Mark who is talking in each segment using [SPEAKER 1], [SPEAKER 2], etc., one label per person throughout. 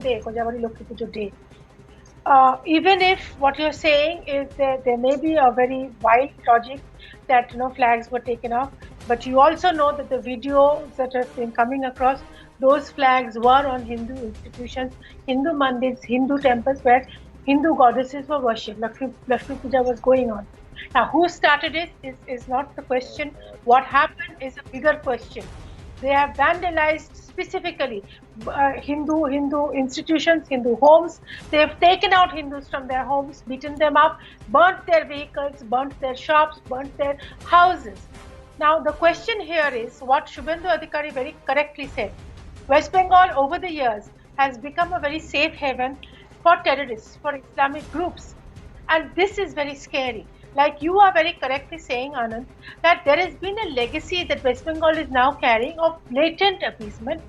[SPEAKER 1] day, Kojabari Lokhi Pujo day. Even if what you're saying is that there may be a very wild logic that flags were taken off, but you also know that the videos that have been coming across, those flags were on Hindu institutions, Hindu mandirs, Hindu temples where Hindu goddesses were worshipped. Lakshmi Puja was going on. Now, who started it is not the question. What happened is a bigger question. They have vandalized specifically Hindu institutions, Hindu homes. They have taken out Hindus from their homes, beaten them up, burnt their vehicles, burnt their shops, burnt their houses. Now the question here is what Shubhendu Adhikari very correctly said. West Bengal over the years has become a very safe haven for terrorists, for Islamic groups. And this is very scary. Like you are very correctly saying, Anand, that there has been a legacy that West Bengal is now carrying of blatant appeasement,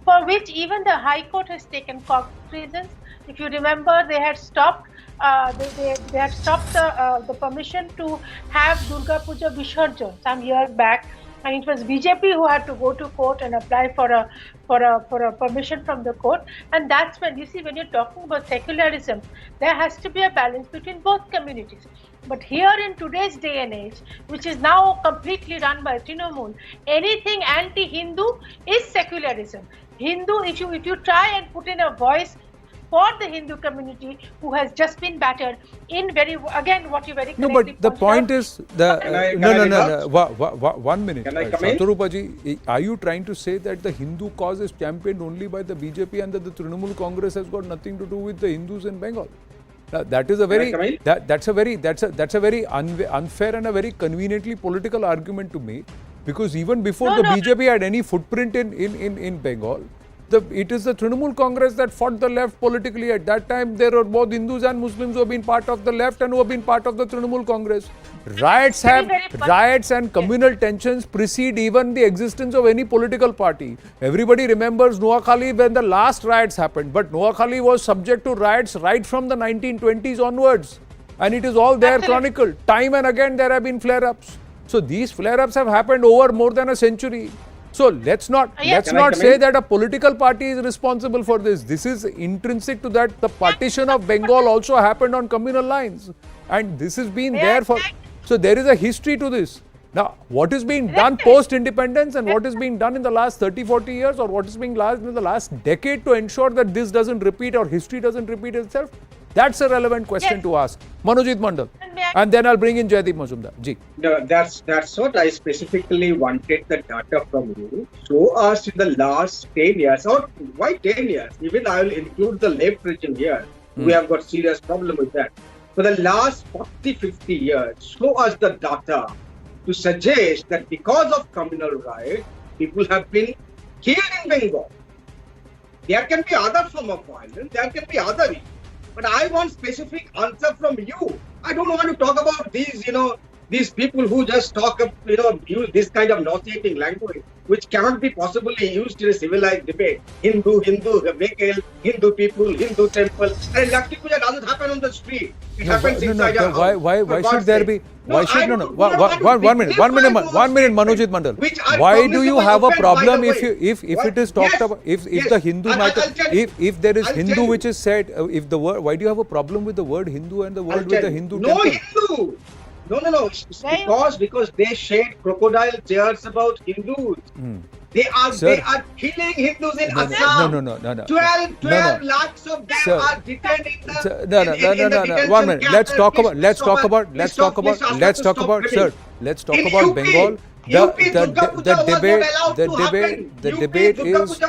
[SPEAKER 1] for which even the High Court has taken cognizance. If you remember, they had stopped. They had stopped the permission to have Durga Puja Visarjan some years back, and it was BJP who had to go to court and apply for a permission from the court. And that's when you see, when you're talking about secularism, there has to be a balance between both communities. But here in today's day and age, which is now completely run by Trinamool, anything anti-Hindu is secularism. Hindu, if you try and put in a voice for the Hindu community who has just been battered in what you very correctly
[SPEAKER 2] No, but the point is no. 1 minute.
[SPEAKER 3] Can I come in?
[SPEAKER 2] Saturupaji, are you trying to say that the Hindu cause is championed only by the BJP and that the Trinamool Congress has got nothing to do with the Hindus in Bengal? That is a very that's a very unfair and a very conveniently political argument to make, because even before the BJP had any footprint in Bengal, it is the Trinamool Congress that fought the left politically. At that time, there were both Hindus and Muslims who have been part of the left and who have been part of the Trinamool Congress. Riots and communal tensions precede even the existence of any political party. Everybody remembers Noakhali when the last riots happened, but Noakhali was subject to riots right from the 1920s onwards. And it is all there chronicled. Time and again there have been flare-ups. So these flare-ups have happened over more than a century. So let's not say that a political party is responsible for this. This is intrinsic to that. The partition of Bengal also happened on communal lines, and this has been there for. So there is a history to this. Now, what is being done post-independence and what is being done in the last 30-40 years, or what is being done in the last decade to ensure that this doesn't repeat or history doesn't repeat itself? That's a relevant question to ask. Manojit Mandal. And then I'll bring in Jaideep Majumdar. Ji.
[SPEAKER 3] No, that's what I specifically wanted the data from you. Show us in the last 10 years, or why 10 years? Even I will include the left region here. We have got serious problem with that. For the last 40-50 years, show us the data to suggest that because of communal riot, people have been killed in Bengal. There can be other form of violence, there can be other issues. But I want specific answer from you. I don't want to talk about these, these people who just talk, use this kind of nauseating language, which cannot be possibly used in a civilized debate. Hindu, vehicle, Hindu people, Hindu temple. And Lakshmi Puja doesn't happen on the street. It happens inside your house.
[SPEAKER 2] Why should there be? Why should no? 1 minute, Manojit Mandal. Why do you have a problem if it is talked about? If the Hindu matter, if there is Hindu which is said, if the word, why do you have a problem with the word Hindu and the word with the Hindu temple?
[SPEAKER 3] No Hindu. No. Because they shed crocodile tears about Hindus. They are killing Hindus in Assam.
[SPEAKER 2] No.
[SPEAKER 3] 12 lakhs of them are detained in the
[SPEAKER 2] No. 1 minute. Let's talk about Bengal. The debate is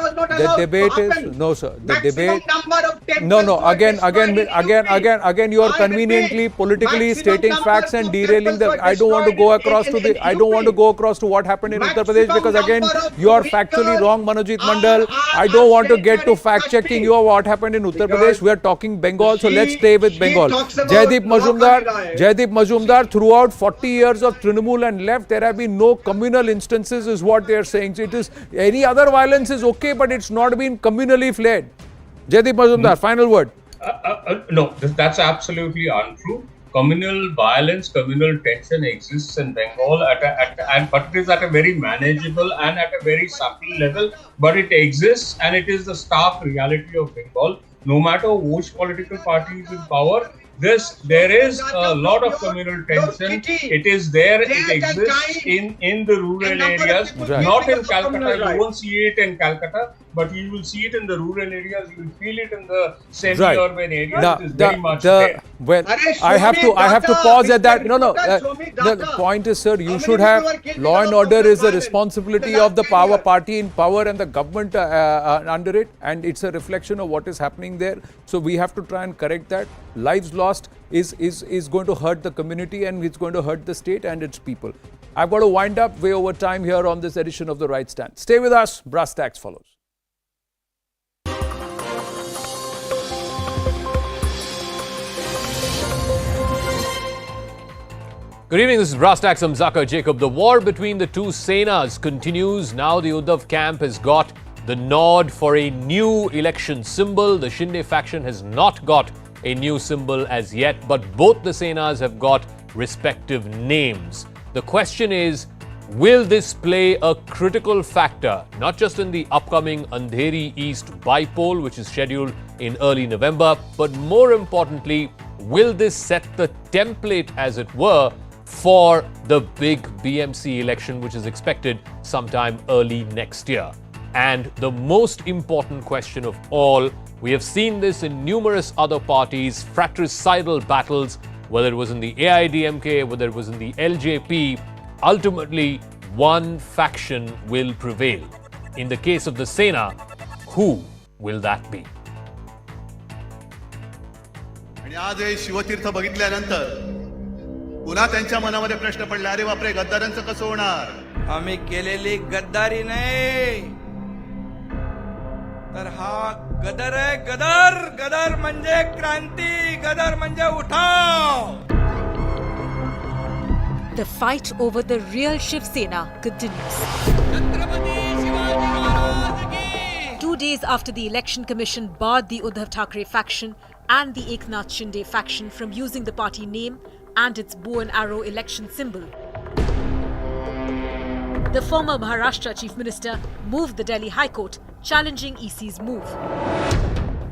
[SPEAKER 2] again you are conveniently politically stating facts and derailing them. I don't want to go across to what happened in Uttar Pradesh, because again you are factually wrong, Manojit Mandal. I don't want to get to fact checking you of what happened in Uttar Pradesh. We are talking Bengal, so let's stay with Bengal. Jaideep Majumdar, throughout 40 years of Trinamool and left, there have been no communal instances, is what they are saying. So it is any other violence is okay, but it's not been communally flared. Jaideep Majumdar, final word.
[SPEAKER 4] No, that's absolutely untrue. Communal violence, communal tension exists in Bengal, but it is at a very manageable and at a very subtle level. But it exists, and it is the stark reality of Bengal. no matter which political party is in power, there is a lot of communal tension. It is there, it exists in the rural areas, not in Calcutta. You won't see it in Calcutta, but you will see it in the rural areas. You will feel it in the semi-urban areas. It is very much there.
[SPEAKER 2] Well, I have to pause at that. No. The point is, sir, you should have law and order is the responsibility of the power party in power and the government under it, and it's a reflection of what is happening there. So we have to try and correct that. Lives lost is going to hurt the community, and it's going to hurt the state and its people. I've got to wind up way over time here on this edition of The Right Stand. Stay with us. Brass Tacks follows. Good evening, this is Brass Tacks. I'm Zakir Jacob. The war between the two Senas continues. Now the Uddhav camp has got the nod for a new election symbol. The Shinde faction has not got a new symbol as yet, but both the Senas have got respective names. The question is, will this play a critical factor, not just in the upcoming Andheri East bypoll, which is scheduled in early November, but more importantly, will this set the template, as it were, for the big BMC election, which is expected sometime early next year? And the most important question of all, we have seen this in numerous other parties, fratricidal battles, whether it was in the AIDMK, whether it was in the LJP, ultimately one faction will prevail. In the case of the Sena, who will that be?
[SPEAKER 5] आणि आज हे शिवतीर्थ बघितल्यानंतर पुन्हा त्यांच्या मनामध्ये प्रश्न पडला, अरे बापरे, गद्दारांचं कसं होणार?
[SPEAKER 6] आम्ही केलेली गद्दारी नाही, तर हा गदर आहे. गदर म्हणजे क्रांती, गदर म्हणजे उठाव.
[SPEAKER 7] The fight over the real Shiv Sena continues. 2 days after the Election Commission barred the Uddhav Thackeray faction and the Eknath Shinde faction from using the party name and its bow and arrow election symbol, the former Maharashtra Chief Minister moved the Delhi High Court challenging EC's move.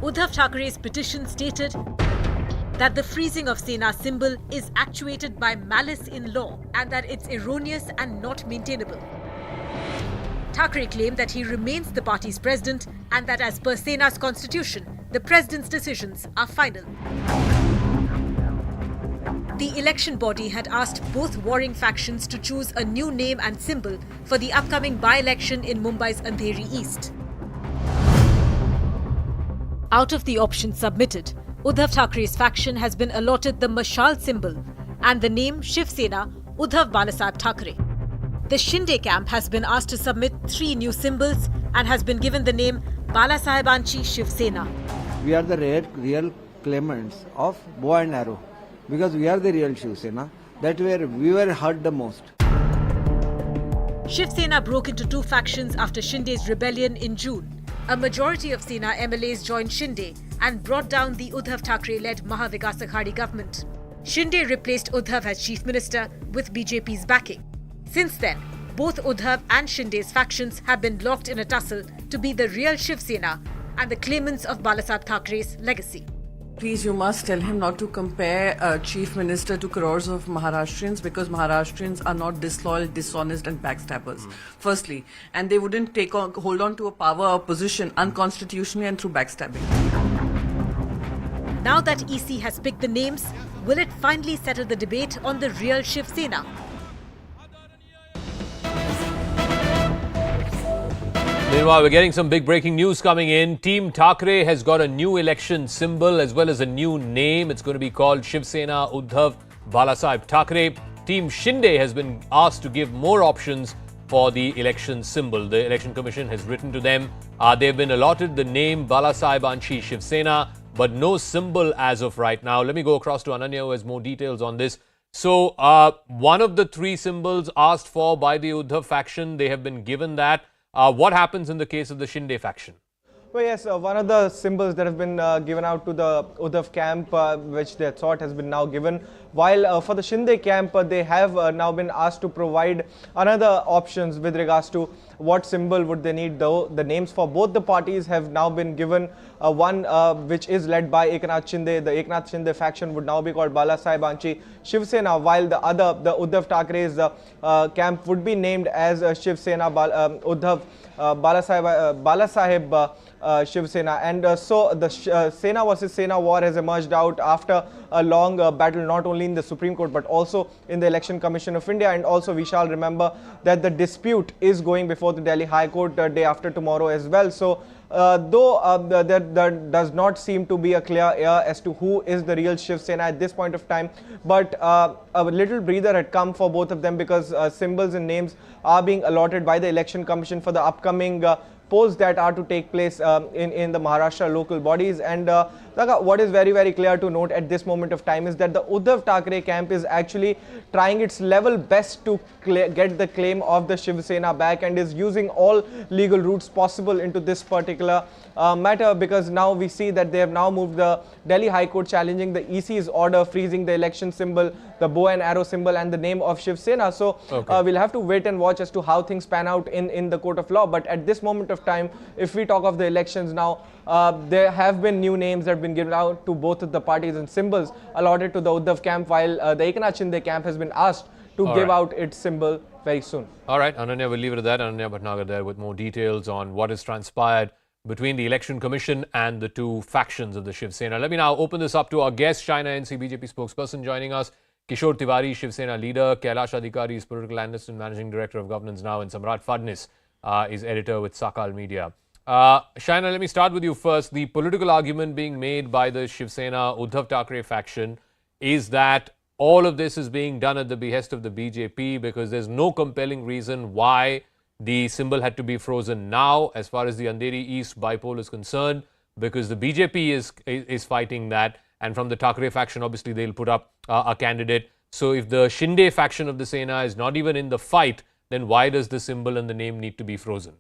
[SPEAKER 7] Uddhav Thackeray's petition stated that the freezing of Sena symbol is actuated by malice in law and that it's erroneous and not maintainable. Thackeray claimed that he remains the party's president and that as per Sena's constitution, the president's decisions are final. The election body had asked both warring factions to choose a new name and symbol for the upcoming by-election in Mumbai's Andheri East. Out of the options submitted, Uddhav Thackeray's faction has been allotted the Mashal symbol and the name Shiv Sena Uddhav Balasaheb Thackeray. The Shinde camp has been asked to submit 3 new symbols and has been given the name Balasahebanchi Shiv Sena.
[SPEAKER 8] We are the real claimants of bow and arrow because we are the real Shiv Sena. That where we were hurt the most.
[SPEAKER 7] Shiv Sena broke into 2 factions after Shinde's rebellion in June. A majority of Sena MLAs joined Shinde and brought down the Uddhav Thackeray-led Maha Vikas Aghadi government. Shinde replaced Uddhav as chief minister with BJP's backing. Since then, both Uddhav and Shinde's factions have been locked in a tussle to be the real Shiv Sena and the claimants of Balasaheb Thackeray's legacy.
[SPEAKER 9] Please, you must tell him not to compare a chief minister to crores of Maharashtrians because Maharashtrians are not disloyal, dishonest and backstabbers, firstly. And they wouldn't hold on to a power or position unconstitutionally and through backstabbing.
[SPEAKER 7] Now that EC has picked the names, will it finally settle the debate on the real Shiv Sena?
[SPEAKER 2] Meanwhile, we're getting some big breaking news coming in. Team Thackeray has got a new election symbol as well as a new name. It's going to be called Shiv Sena Uddhav Balasaheb Thackeray. Team Shinde has been asked to give more options for the election symbol. The Election Commission has written to them. They've been allotted the name Balasahebanchi Shiv Sena, but no symbol as of right now. Let me go across to Ananya, who has more details on this. So, one of the 3 symbols asked for by the Uddhav faction, they have been given that. What happens in the case of the Shinde faction?
[SPEAKER 10] Well, yes, one of the symbols that have been given out to the Uddhav camp, which they thought has been now given, while for the Shinde camp, they have now been asked to provide another options with regards to what symbol would they need. Though the names for both the parties have now been given, one which is led by Eknath Shinde. The Eknath Shinde faction would now be called Balasaheb Anchi Shiv Sena, while the other, the Uddhav Thackeray's camp would be named as Shiv Sena Uddhav Balasaheb Shiv Sena. And so the Sena versus Sena war has emerged out after a long battle, not only in the Supreme Court but also in the Election Commission of India. And also we shall remember that the dispute is going before the Delhi High Court day after tomorrow as well. So though there does not seem to be a clear air as to who is the real Shiv Sena at this point of time, but a little breather had come for both of them, because symbols and names are being allotted by the Election Commission for the upcoming polls that are to take place in the Maharashtra local bodies. And what is very, very clear to note at this moment of time is that the Uddhav Thackeray camp is actually trying its level best to get the claim of the Shiv Sena back, and is using all legal routes possible into this particular matter, because now we see that they have now moved the Delhi High Court challenging the EC's order freezing the election symbol, the bow and arrow symbol, and the name of Shiv Sena. So we'll have to wait and watch as to how things pan out in the court of law. But at this moment of time, if we talk of the elections now, there have been new names that have been given out to both of the parties and symbols allotted to the Uddhav camp, while the Eknath Shinde camp has been asked to give out its symbol very soon.
[SPEAKER 11] All right, Ananya, we'll leave it at that. Ananya Bhatnagar there with more details on what has transpired between the Election Commission and the two factions of the Shiv Sena. Let me now open this up to our guest, China NC BJP spokesperson joining us, Kishore Tiwari, Shiv Sena leader, Kailash Adhikari is political analyst and managing director of Governance Now, and Samrat Fadnis is editor with Sakal Media. Shaina, let me start with you first. The political argument being made by the Shiv Sena Uddhav Thackeray faction is that all of this is being done at the behest of the BJP, because there's no compelling reason why the symbol had to be frozen now as far as the Andheri East bypoll is concerned, because the BJP is fighting that, and from the Thackeray faction obviously they'll put up a candidate. So if the Shinde faction of the Sena is not even in the fight, then why does the symbol and the name need to be frozen?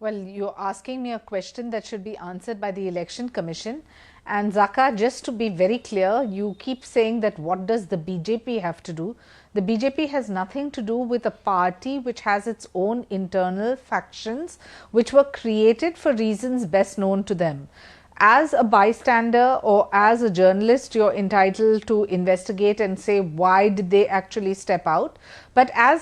[SPEAKER 12] Well, you're asking me a question that should be answered by the Election Commission. And Zaka, just to be very clear, you keep saying that what does the BJP have to do? The BJP has nothing to do with a party which has its own internal factions which were created for reasons best known to them. As a bystander or as a journalist, you're entitled to investigate and say why did they actually step out. But as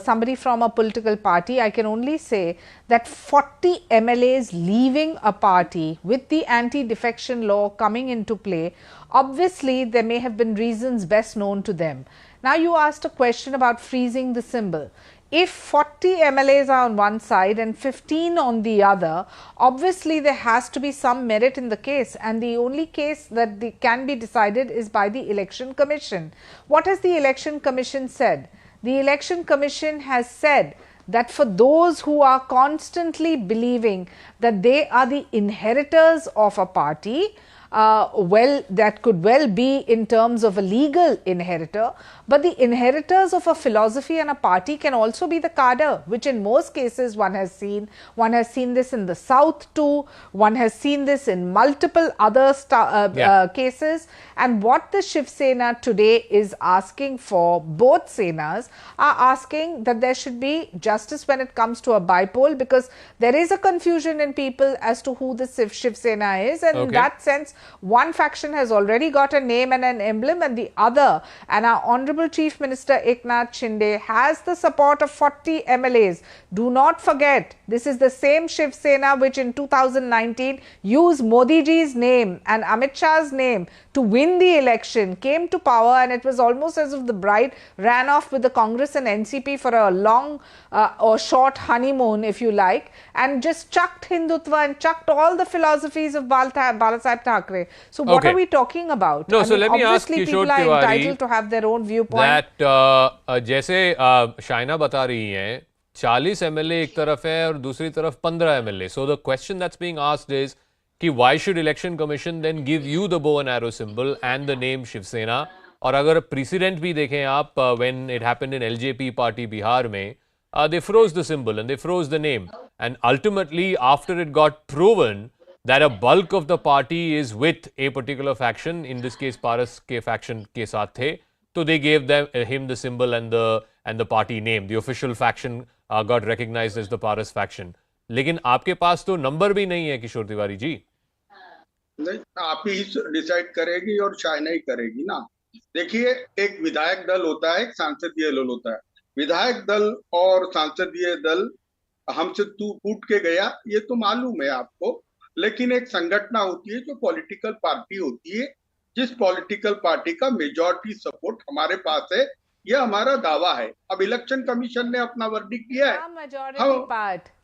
[SPEAKER 12] somebody from a political party, I can only say that 40 MLAs leaving a party with the anti-defection law coming into play, obviously there may have been reasons best known to them. Now you asked a question about freezing the symbol. If 40 MLAs are on one side and 15 on the other, obviously there has to be some merit in the case, and the only case that can be decided is by the Election Commission. What has the Election Commission said? The Election Commission has said that for those who are constantly believing that they are the inheritors of a party, well, that could well be in terms of a legal inheritor, but the inheritors of a philosophy and a party can also be the cadre, which in most cases one has seen. One has seen this in the South too, one has seen this in multiple other cases. And what the Shiv Sena today is asking for, both Senas are asking that there should be justice when it comes to a bypoll, because there is a confusion in people as to who the Shiv Sena is, and in that sense, one faction has already got a name and an emblem, and the other, and our Honorable Chief Minister Eknath Shinde has the support of 40 MLAs. Do not forget, this is the same Shiv Sena which in 2019 used Modi ji's name and Amit Shah's name to win the election, came to power, and it was almost as if the bride ran off with the Congress and NCP for a long or short honeymoon, if you like, and just chucked Hindutva and chucked all the philosophies of Balasaheb Thackeray. So what are we talking about?
[SPEAKER 11] No, so let me ask Kishore
[SPEAKER 12] people are entitled to have their own viewpoint.
[SPEAKER 11] That जैसे Shaina बता रही हैं, 40 MLA एक तरफ है और दूसरी तरफ 15 MLA. So the question that's being asked is कि why should Election Commission then give you the bow and arrow symbol and the name Shiv Sena? और अगर precedent भी देखें आप, when it happened in LJP party Bihar में, they froze the symbol and they froze the name. And ultimately, after it got proven that a bulk of the party is with a particular faction, in this case Paras ke faction ke saath the, so they gave him the symbol and the party name. The official faction got recognized as the Paras faction. लेकिन आपके पास तो number भी नहीं है किशोर तिवारी जी.
[SPEAKER 13] नहीं, आप ही decide करेगी और चाइना ही करेगी ना. देखिए, एक विधायक दल होता है, एक सांसदीय दल होता है. विधायक दल और सांसदीय दल हमसे टूट के गया, ये तो मालूम है आपको. लेकिन एक संगठन होती है जो पॉलिटिकल पार्टी होती है, जिस पॉलिटिकल पार्टी का मेजॉरिटी सपोर्ट हमारे पास है, यह हमारा दावा है. अब इलेक्शन कमीशन ने अपना वर्डिक्ट दिया है.
[SPEAKER 12] मेजॉरिटी पार्ट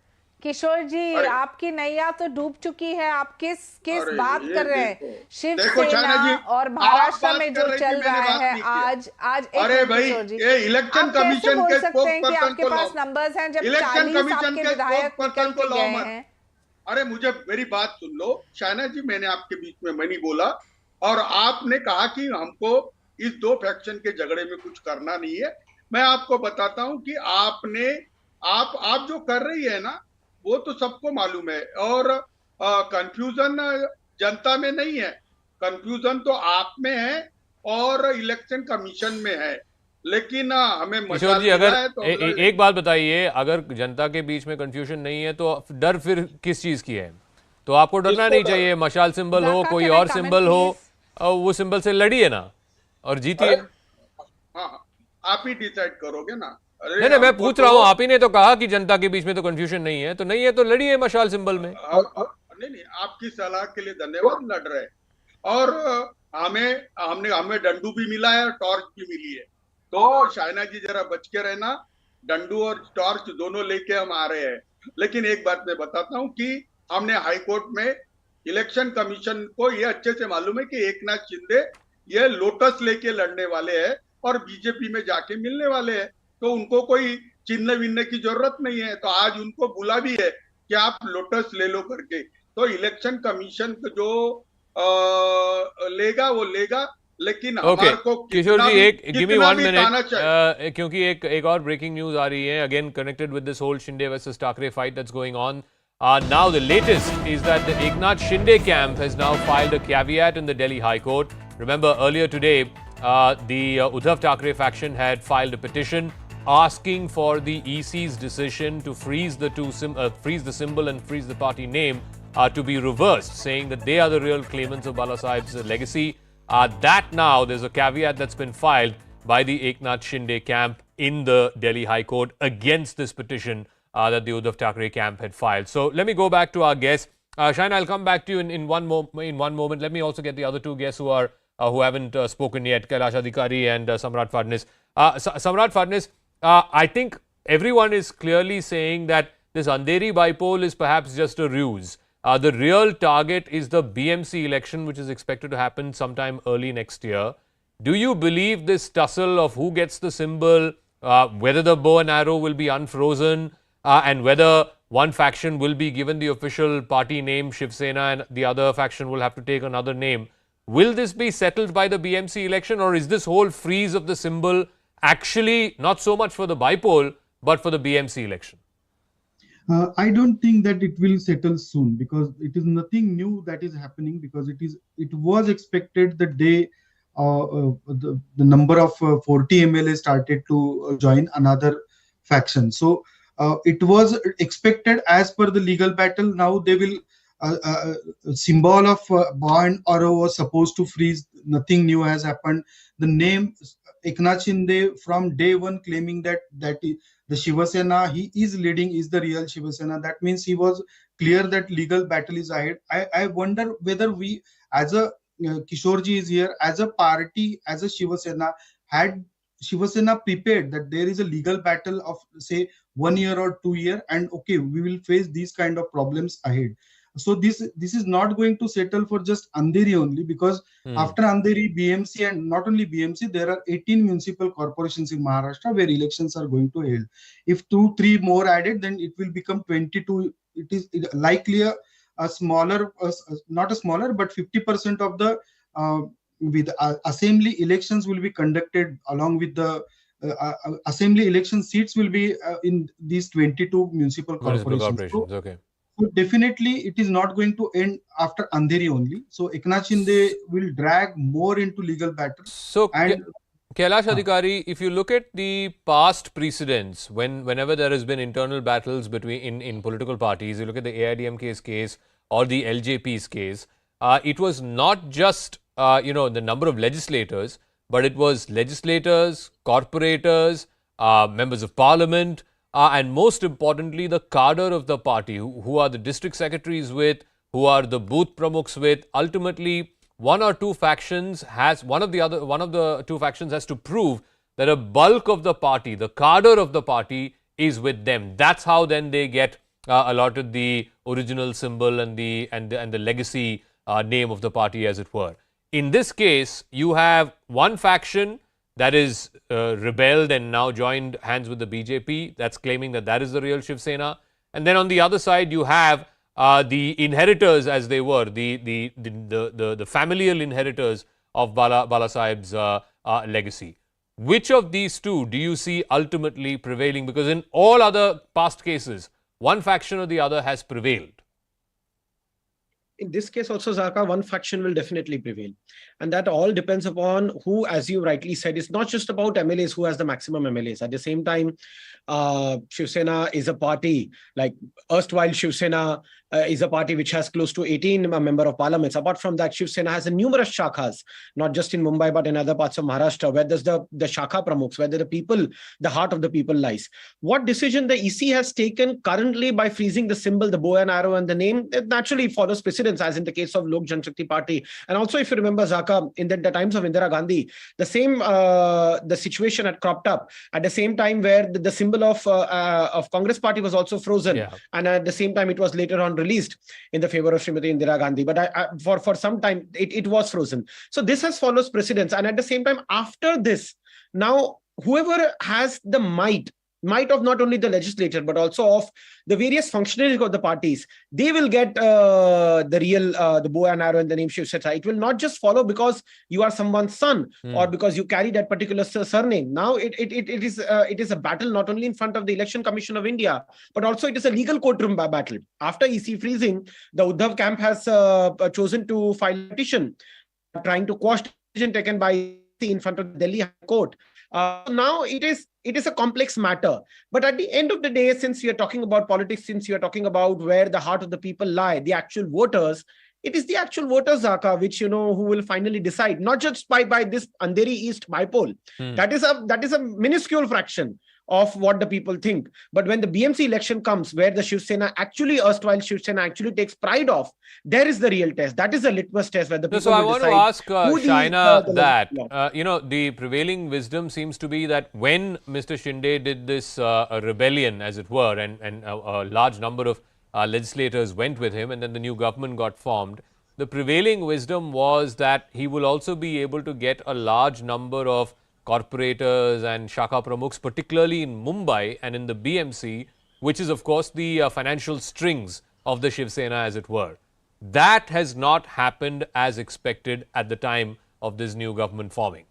[SPEAKER 12] किशोर जी, आपकी नैया तो डूब चुकी है. आप किस बात कर रहे हैं? शिवसेना और महाराष्ट्र में जो चल रहा है आज
[SPEAKER 13] अरे भाई, ये इलेक्शन कमीशन के
[SPEAKER 12] स्पोक्सपर्सन को पास नंबर्स हैं जब 40 आपके विधायक निकल के गए हैं.
[SPEAKER 13] अरे मुझे मेरी बात सुन लो शायना जी, मैंने आपके बीच में नहीं बोला. और आपने कहा कि हमको इस दो फैक्शन के झगड़े में कुछ करना नहीं है. मैं आपको बताता हूं कि आप जो कर रही है ना, वो तो सबको मालूम है. और कंफ्यूजन जनता में नहीं है, कंफ्यूजन तो आप में है और इलेक्शन कमीशन में है. लेकिन हमें
[SPEAKER 11] किशोर जी, अगर एक बात बताइए, अगर जनता के बीच में कंफ्यूजन नहीं है तो डर फिर किस चीज की है? तो आपको डरना नहीं चाहिए. मशाल सिंबल हो, कोई और सिंबल हो, वो सिंबल से लड़िए ना और जीतिए.
[SPEAKER 13] हाँ, आप ही डिसाइड करोगे ना.
[SPEAKER 11] नहीं, मैं पूछ रहा हूँ. आप ही ने तो कहा कि जनता के बीच में तो कंफ्यूजन नहीं है, तो नहीं है तो लड़िए मशाल सिंबल में.
[SPEAKER 13] नहीं, आपकी सलाह के लिए धन्यवाद. लड़ रहे. और हमें डंडू भी मिला है और टॉर्च भी मिली है. तो शायना जी जरा बच के रहना. डंडू और टॉर्च दोनों लेके हम आ रहे हैं. लेकिन एक बात मैं बताता हूँ कि हमने हाई कोर्ट में इलेक्शन कमीशन को ये अच्छे से मालूम है कि एकनाथ शिंदे ये लोटस लेके लड़ने वाले हैं और बीजेपी में जाके मिलने वाले हैं. तो उनको कोई चिन्ह विन्ह की जरूरत नहीं है. तो आज उनको बुला भी है कि आप लोटस ले लो करके. तो इलेक्शन कमीशन जो लेगा वो लेगा. लेकिन हमारे को
[SPEAKER 11] किशोर जी, गिव मी 1 मिनट, क्योंकि एक और ब्रेकिंग न्यूज आ रही है, again connected with this whole Shinde versus Thackeray fight that's going on. Now the latest is that the Eknath Shinde camp has now filed a caveat in the Delhi High Court. Remember earlier today, the Uddhav Thackeray faction had filed a petition asking for the EC's decision to freeze the symbol and freeze the party name to be reversed, saying that they are the real claimants of Bala Sahib's legacy. That now there's a caveat that's been filed by the Eknath Shinde camp in the Delhi High Court against this petition that the Uddhav Thackeray camp had filed. So let me go back to our guests. Shaina, I'll come back to you in one moment. Let me also get the other two guests who haven't spoken yet, Kailash Adhikari and Samrat Fadnis. Samrat Fadnis, I think everyone is clearly saying that this Andheri bipole is perhaps just a ruse. The real target is the BMC election, which is expected to happen sometime early next year. Do you believe this tussle of who gets the symbol, whether the bow and arrow will be unfrozen, and whether one faction will be given the official party name Shiv Sena and the other faction will have to take another name, will this be settled by the BMC election, or is this whole freeze of the symbol actually not so much for the bipole but for the BMC election?
[SPEAKER 14] I don't think that it will settle soon, because it is nothing new that is happening, because it was expected the day the number of 40 MLA started to join another faction. So it was expected as per the legal battle. Now they will symbol of bow and arrow was supposed to freeze. Nothing new has happened. The name Eknath Shinde from day one claiming that the Shiv Sena he is leading is the real Shiv Sena. That means he was clear that legal battle is ahead. I wonder whether we, as a Kishorji is here, as a party, as a Shiv Sena, had Shiv Sena prepared that there is a legal battle of say 1 year or 2 years, and okay, we will face these kind of problems ahead. So this is not going to settle for just Andheri only, because after Andheri, BMC, and not only BMC, there are 18 municipal corporations in Maharashtra where elections are going to held. If 2-3 more added, then it will become 22. It is likely a smaller, not a smaller, but 50% of the with assembly elections will be conducted along with the assembly election seats will be in these 22 municipal corporations.
[SPEAKER 11] Okay.
[SPEAKER 14] So definitely it is not going to end after Andheri only. So Eknath Shinde will drag more into legal battle.
[SPEAKER 11] So,
[SPEAKER 14] And
[SPEAKER 11] Kailash Adhikari, if you look at the past precedents, whenever there has been internal battles in political parties, you look at the AIDMK's case or the LJP's case, it was not just the number of legislators, but it was legislators, corporators, members of parliament, and most importantly, the cadre of the party, who are the district secretaries with, who are the booth pramukhs with. Ultimately, one of the two factions has to prove that a bulk of the party, the cadre of the party, is with them. That's how then they get allotted the original symbol and the legacy name of the party, as it were. In this case, you have one faction that is rebelled and now joined hands with the BJP, that's claiming that is the real Shiv Sena. And then on the other side, you have the inheritors, as they were, the familial inheritors of Bala Sahib's legacy. Which of these two do you see ultimately prevailing? Because in all other past cases, one faction or the other has prevailed.
[SPEAKER 15] In this case also, Zaka, one faction will definitely prevail. And that all depends upon who, as you rightly said, it's not just about MLAs, who has the maximum MLAs. At the same time, Shiv Sena is a party, like erstwhile Shiv Sena is a party which has close to 18 member of parliaments. Apart from that, Shiv Sena has a numerous shakhas, not just in Mumbai, but in other parts of Maharashtra, where there's the shakha pramukhs, where the heart of the people lies. What decision the EC has taken currently by freezing the symbol, the bow and arrow and the name, it naturally follows precedence, as in the case of Lok Janshakti Party. And also, if you remember, Zaka, in the times of Indira Gandhi, the same the situation had cropped up at the same time, where the symbol of Congress Party was also frozen. Yeah. And at the same time, it was later on released in the favor of Srimati Indira Gandhi. But for some time, it was frozen. So this has follows precedence. And at the same time, after this, now whoever has the might of not only the legislature, but also of the various functionaries of the parties, they will get the real, the bow and arrow and the name Shiv Sena. It will not just follow because you are someone's son or because you carry that particular surname. Now it is a battle not only in front of the Election Commission of India, but also it is a legal courtroom battle. After EC freezing, the Uddhav camp has chosen to file a petition trying to quash the decision taken by EC in front of the Delhi High Court. Now it is a complex matter. But at the end of the day, since we are talking about politics, since you are talking about where the heart of the people lie, the actual voters, it is the actual voters, Zaka, which, who will finally decide, not just by this Andheri East bypoll. That is a minuscule fraction of what the people think. But when the BMC election comes, where the Shiv Sena erstwhile Shiv Sena actually takes pride of, there is the real test. That is the litmus test where the people
[SPEAKER 11] So I want to ask Shaina that,
[SPEAKER 15] the
[SPEAKER 11] the prevailing wisdom seems to be that when Mr. Shinde did this rebellion, as it were, and a large number of legislators went with him, and then the new government got formed, the prevailing wisdom was that he will also be able to get a large number of corporators and shakha pramukhs, particularly in Mumbai and in the BMC, which is of course the financial strings of the Shiv Sena, as it were. That has not happened as expected at the time of this new government forming.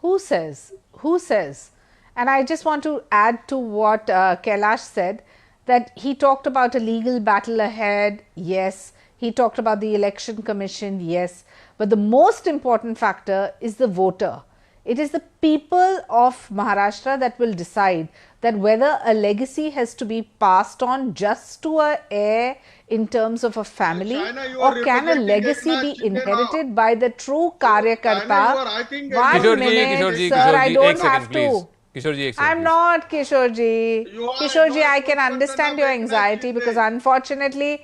[SPEAKER 12] Who says? Who says? And I just want to add to what Kailash said, that he talked about a legal battle ahead. Yes. He talked about the Election Commission. Yes. But the most important factor is the voter. It is the people of Maharashtra that will decide that whether a legacy has to be passed on just to an heir in terms of a family, or can a legacy be inherited by the true Karyakarta. 1 minute, sir, I don't have to. I'm not, Kishorji. Kishorji, I can understand your anxiety because unfortunately,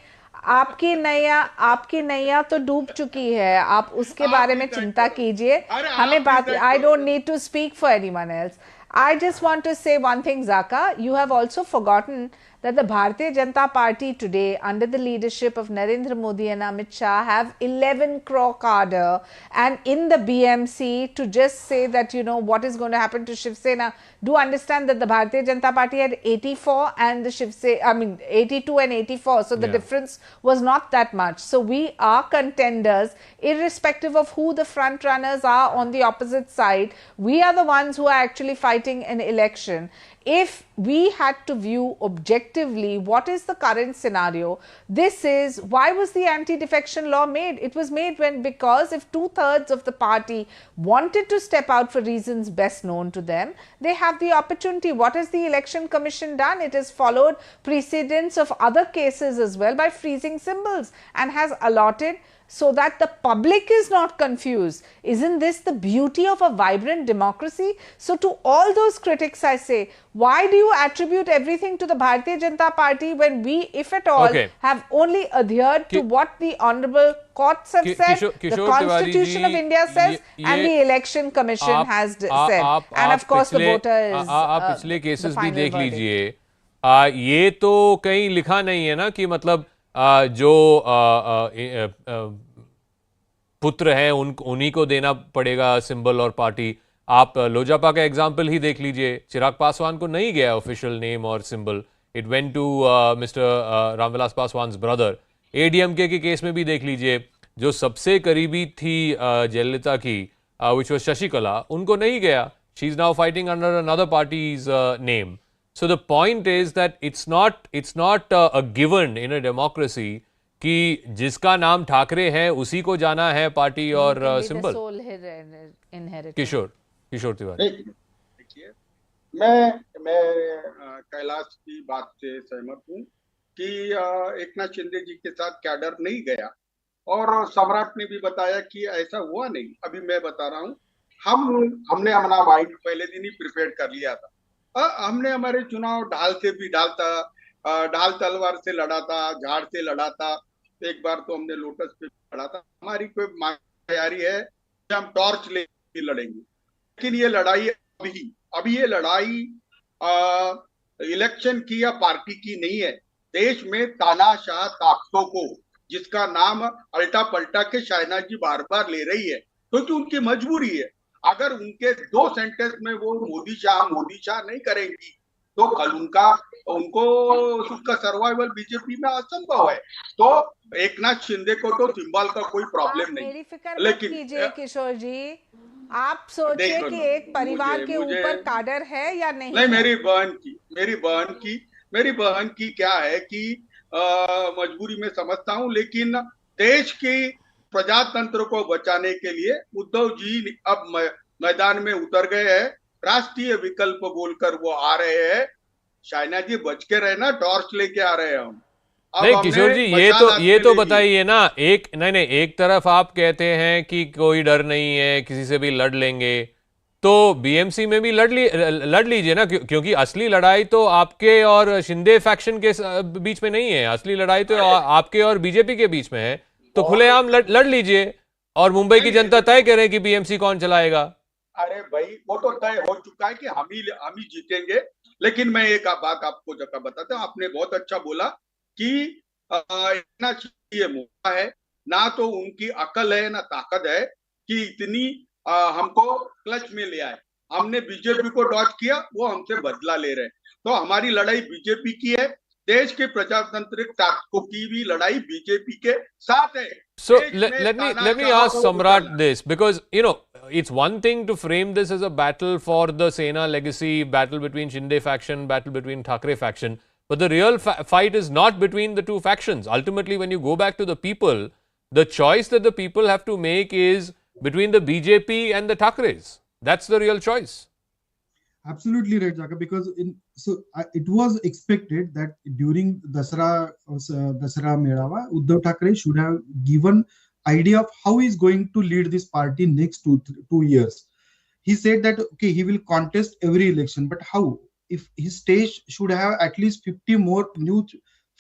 [SPEAKER 12] आपकी नैया तो डूब चुकी है. आप उसके बारे में चिंता कीजिए. हमें बात, I don't need to speak for anyone else. I just want to say one thing, Zaka. You have also forgotten that the Bharatiya Janata Party today, under the leadership of Narendra Modi and Amit Shah, have 11 crore cadre, and in the BMC, to just say that, what is going to happen to Shiv Sena, do understand that the Bharatiya Janata Party had 84 and the 82 and 84, so the difference was not that much. So we are contenders, irrespective of who the front runners are on the opposite side. We are the ones who are actually fighting an election. if we had to view objectively what is the current scenario, this is why was the anti-defection law made? It was made because if 2/3 of the party wanted to step out for reasons best known to them, they have the opportunity. What has the Election Commission done? It has followed precedents of other cases as well by freezing symbols and has allotted so that the public is not confused. Isn't this the beauty of a vibrant democracy? So to all those critics I say, why do you attribute everything to the Bharatiya Janata Party when we, if at all, have only adhered to what the honorable courts have said, the Constitution of India says, and the Election Commission has said, and of course the voter is
[SPEAKER 11] आप पिछले cases भी देख
[SPEAKER 12] verdict.
[SPEAKER 11] लीजिए, ये तो कहीं लिखा नहीं है ना कि मतलब जो पुत्र हैं उन्हीं को देना पड़ेगा सिंबल और पार्टी. आप लोजपा का एग्जाम्पल ही देख लीजिए, चिराग पासवान को नहीं गया ऑफिशियल नेम और symbol, it went to mister Ramvilas Paswan's brother. ADMK के केस में भी देख लीजिए, जो सबसे करीबी थी जयललिता की, विच वाज शशिकला, उनको नहीं गया. She is now fighting under another parties name. So the point is that it's not a given in a democracy कि जिसका नाम ठाकरे है उसी को जाना है पार्टी और सिंबल. किशोर तिवारी.
[SPEAKER 13] देखिए, मैं कैलाश की बात से सहमत हूँ कि एकनाथ शिंदे जी के साथ कैडर नहीं गया, और सम्राट ने भी बताया कि ऐसा हुआ नहीं. अभी मैं बता रहा हूँ, हमने अपना माइंड पहले दिन ही प्रिपेयर कर लिया था. हमने हमारे चुनाव ढाल से भी ढाल तलवार से लड़ा था, झाड़ से लड़ा था, एक बार तो हमने लोटस पे लड़ा था. हमारी कोई तैयारी है कि हम टॉर्च लेके लड़ेंगे, लेकिन ये लड़ाई अभी ये लड़ाई इलेक्शन की या पार्टी की नहीं है. देश में तानाशाह ताकतों को, जिसका नाम अल्टा पलटा के शायना जी बार बार ले रही है, क्योंकि उनकी मजबूरी है. अगर उनके 2 सेंटेंस में वो मोदी शाह नहीं करेंगी तो कल उनका सर्वाइवल बीजेपी में असंभव है. तो एकनाथ शिंदे को तो सिंबल का कोई प्रॉब्लम नहीं.
[SPEAKER 12] मेरी फिक्र लेकिन कीजिए किशोर जी, आप सोचिए कि एक परिवार के ऊपर काडर है या नहीं.
[SPEAKER 13] नहीं, मेरी बहन की क्या है कि मजबूरी में समझता हूँ, लेकिन देश की प्रजातंत्र को बचाने के लिए उद्धव जी अब मैदान में उतर गए हैं. राष्ट्रीय विकल्प बोलकर वो आ रहे हैं. शायना जी बच के रहे ना, टॉर्च लेके आ रहे हैं हम.
[SPEAKER 11] नहीं किशोर जी, ये तो बताइए ना. एक तरफ आप कहते हैं कि कोई डर नहीं है, किसी से भी लड़ लेंगे, तो बीएमसी में भी लड़ लीजिए ना, क्योंकि असली लड़ाई तो आपके और शिंदे फैक्शन के बीच में नहीं है. असली लड़ाई तो आपके और बीजेपी के बीच में है. तो खुलेआम लड़ लीजिए, और मुंबई की जनता तय करे कि बीएमसी कौन चलाएगा.
[SPEAKER 13] अरे भाई, वो तो तय हो चुका है कि हम ही जीतेंगे. लेकिन मैं एक बात आपको जगह बताता हूँ. आपने बहुत अच्छा बोला कि इतना ये मौका है, ना तो उनकी अकल है ना ताकत है कि इतनी हमको क्लच में ले आए. हमने बीजेपी को डॉज किया, वो हमसे बदला ले रहे हैं. तो हमारी लड़ाई बीजेपी की है. देश के प्रजातांत्रिक ताकतों की भी लड़ाई बीजेपी के साथ है.
[SPEAKER 11] So let me ask Samrat this, because it's one thing to frame this as a battle for the Sena legacy, battle between Shinde faction, battle between Thackeray faction, but the real fight is not between the two factions. Ultimately, when you go back to the people, the choice that the people have to make is between the BJP and the Thackerays. That's the real choice.
[SPEAKER 14] Absolutely right, Jaka, because it was expected that during Dasara Merawa, Uddhav Thackeray should have given idea of how he is going to lead this party next 2 years. He said that okay, he will contest every election, but how? If his stage should have at least 50 more new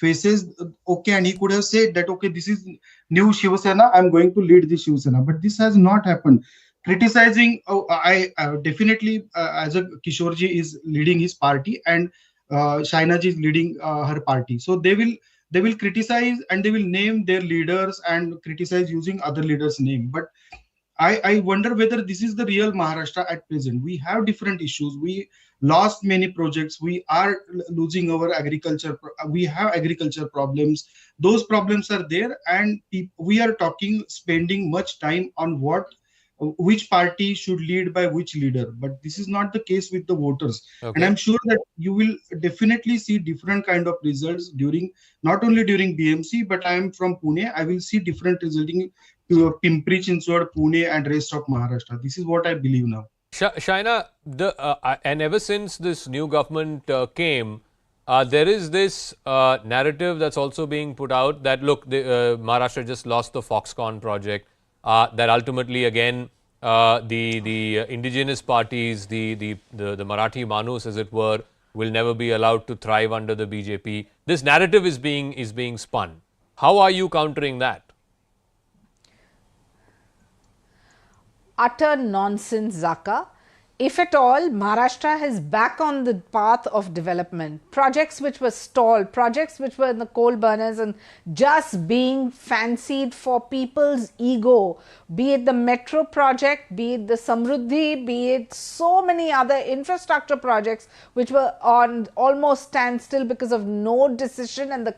[SPEAKER 14] faces, okay, and he could have said that okay, this is new Shiv Sena, I'm going to lead the Shiv Sena, but this has not happened. Criticizing, I definitely as a Kishorji is leading his party and Shaina ji is leading her party, so they will criticize and they will name their leaders and criticize using other leaders' name. But I wonder whether this is the real Maharashtra at present. We have different issues. We lost many projects. We are losing our agriculture. We have agriculture problems. Those problems are there, and we are spending much time on what which party should lead by which leader. But this is not the case with the voters.
[SPEAKER 11] Okay.
[SPEAKER 14] And I'm sure that you will definitely see different kind of results during, not only during BMC, but I am from Pune. I will see different resulting to Pimpri Chinchwad, Pune, and rest of Maharashtra. This is what I believe now.
[SPEAKER 11] Shaina, and ever since this new government came, there is this narrative that's also being put out that, look, Maharashtra just lost the Foxconn project, that ultimately, again, the indigenous parties, the Marathi Manus, as it were, will never be allowed to thrive under the BJP. This narrative is being spun. How are you countering that?
[SPEAKER 12] Utter nonsense, Zaka. If at all, Maharashtra is back on the path of development. Projects which were stalled, projects which were in the coal burners and just being fancied for people's ego, be it the metro project, be it the Samruddhi, be it so many other infrastructure projects which were on almost standstill because of no decision, and the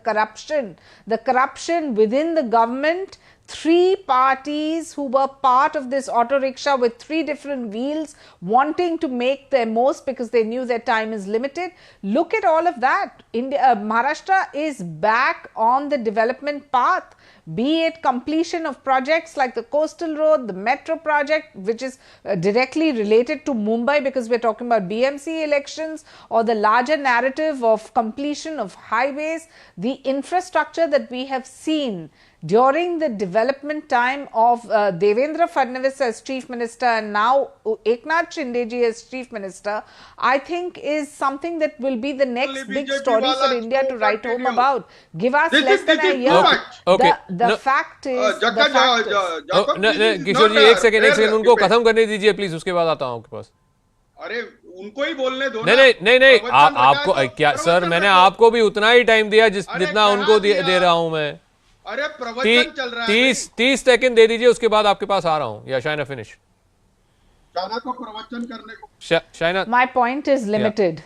[SPEAKER 12] corruption within the government. 3 parties who were part of this auto rickshaw with 3 different wheels wanting to make their most because they knew their time is limited. Look at all of that. Maharashtra is back on the development path, be it completion of projects like the coastal road, the metro project, which is directly related to Mumbai because we are talking about BMC elections, or the larger narrative of completion of highways. The infrastructure that we have seen during the development time of Devendra Fadnavis as Chief Minister and now Eknath Shindeji as Chief Minister, I think is something that will be the next big story for India to write home about. Give us less than a year.
[SPEAKER 11] Okay.
[SPEAKER 12] The fact is,
[SPEAKER 11] किशोर जी एक second उनको खत्म करने दीजिए please, उसके बाद आता हूँ आपके पास.
[SPEAKER 13] अरे उनको ही बोलने दो.
[SPEAKER 11] नहीं आपको क्या सर, मैंने आपको भी उतना ही टाइम दिया जितना उनको दे रहा हूँ मैं.
[SPEAKER 13] अरे प्रवचन चल रहा है.
[SPEAKER 11] 30 सेकंड दे दीजिए, उसके बाद आपके पास आ रहा हूँ. या शाइना फिनिश.
[SPEAKER 13] शाइना को प्रवचन करने को.
[SPEAKER 11] Shaina,
[SPEAKER 12] my point is limited.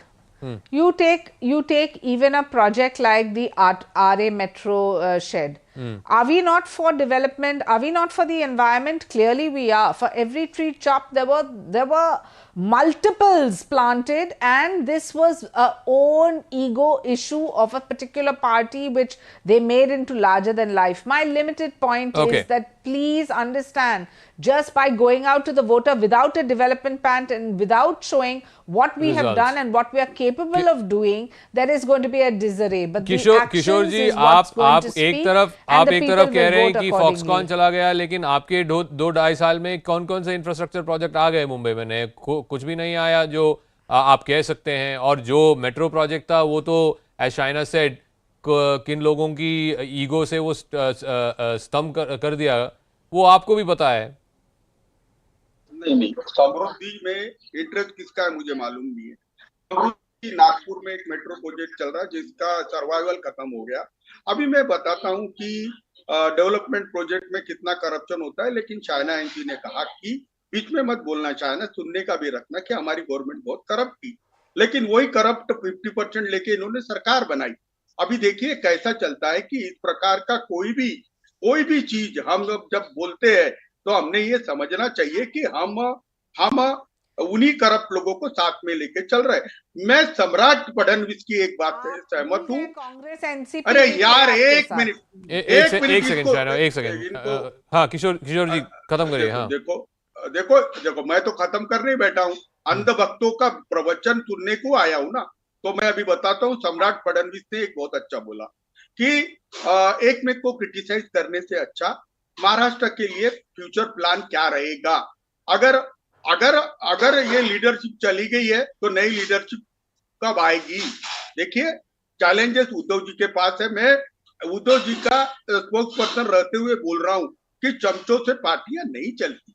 [SPEAKER 12] You take even a project like the RA metro shed. Are we not for development? Are we not for the environment? Clearly we are. For every tree chopped, there were multiples planted, and this was a own ego issue of a particular party which they made into larger than life. My limited point is that please understand, just by going out to the voter without a development plan and without showing what we have done and what we are capable of doing, there is going to be a disarray. But
[SPEAKER 11] किशोर जी, आप एक तरफ कह रहे हैं कि Foxconn चला गया, लेकिन आपके 2-2.5 साल में कौन कौन से इंफ्रास्ट्रक्चर प्रोजेक्ट आ गए मुंबई में? नए कुछ भी नहीं आया जो आप कह सकते हैं. और जो मेट्रो प्रोजेक्ट था वो तो एज शाइना सेड, किन लोगों की ईगो से वो स्तंभ कर दिया, वो आपको भी पता है.
[SPEAKER 13] नहीं, समृद्धि में इंटरेस्ट किसका है मुझे मालूम नहीं है. समृद्धि नागपुर में एक मेट्रो प्रोजेक्ट चल रहा है जिसका सर्वाइवल खत्म हो गया. अभी मैं बताता हूं कि डेवलपमेंट प्रोजेक्ट में कितना करप्शन होता है, लेकिन चाइना एमपी ने कहा कि बीच में मत बोलना, चाइना सुनने का भी रखना कि हमारी गवर्नमेंट बहुत करप्ट थी, लेकिन वही करप्ट 50% लेके इन्होंने सरकार बनाई. अभी देखिए कैसा चलता है कि इस प्रकार का कोई भी चीज हम जब बोलते हैं तो हमने ये समझना चाहिए कि हम उन्हीं करप्ट लोगों को साथ में लेके चल रहे हैं. मैं सम्राट फडणवीस की एक बात से सहमत हूँ.
[SPEAKER 12] कांग्रेस एनसीपी.
[SPEAKER 13] अरे यार एक मिनट,
[SPEAKER 11] एक सेकंड. हाँ किशोर जी खत्म करिए. हाँ
[SPEAKER 13] देखो मैं तो खत्म करने बैठा हूँ. अंधभक्तों का प्रवचन सुनने को आया हूँ ना, तो मैं अभी बताता हूँ. सम्राट फडणवीस ने एक बहुत अच्छा बोला कि एक मिनट को क्रिटिसाइज करने से अच्छा महाराष्ट्र के लिए फ्यूचर प्लान क्या रहेगा. अगर ये लीडरशिप चली गई है तो नई लीडरशिप कब आएगी? देखिए चैलेंजेस उद्धव जी के पास है. मैं उद्धव जी का स्पोक्स पर्सन रहते हुए बोल रहा हूं कि चमचों से पार्टियां नहीं चलती.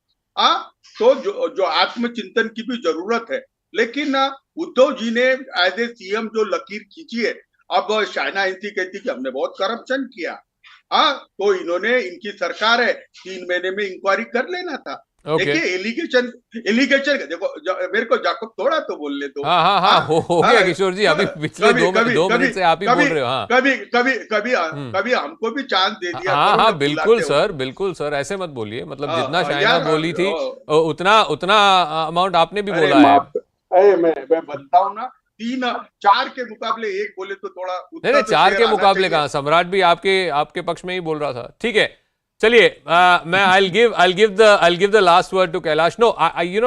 [SPEAKER 13] तो जो आत्मचिंतन की भी जरूरत है, लेकिन उद्धव जी ने एज ए सीएम जो लकीर खींची है. अब शाइना एनसी कहती कि हमने बहुत करप्शन किया. तो इन्होंने, इनकी सरकार है, 3 महीने में इंक्वायरी कर लेना था. देखिए एलिगेशन देखो मेरे को जाकब थोड़ा तो बोल ले तो
[SPEAKER 11] हो गया किशोर जी, अभी पिछले दो मिनट से आप ही बोल रहे हो।
[SPEAKER 13] कभी हमको भी चांस दे दिया।
[SPEAKER 11] हाँ, बिल्कुल सर, ऐसे मत बोलिए, मतलब जितना शाइना बोली थी उतना अमाउंट आपने भी बोला है।
[SPEAKER 13] मैं बनता हूँ ना, 4 के मुकाबले 1 बोले तो थोड़ा
[SPEAKER 11] नहीं, 4 के मुकाबले कहाँ, सम्राट भी आपके पक्ष में ही बोल रहा था। ठीक है, चलिए, मैं I'll give the last word to Kailash. No,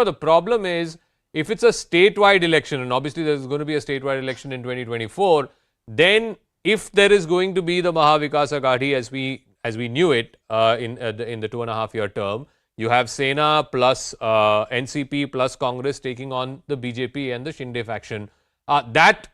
[SPEAKER 11] the problem is, if it's a statewide election, and obviously there's going to be a statewide election in 2024, then if there is going to be the Mahavikas Aghadi as we knew it in the 2.5-year term, you have Sena plus NCP plus Congress taking on the BJP and the Shinde faction. That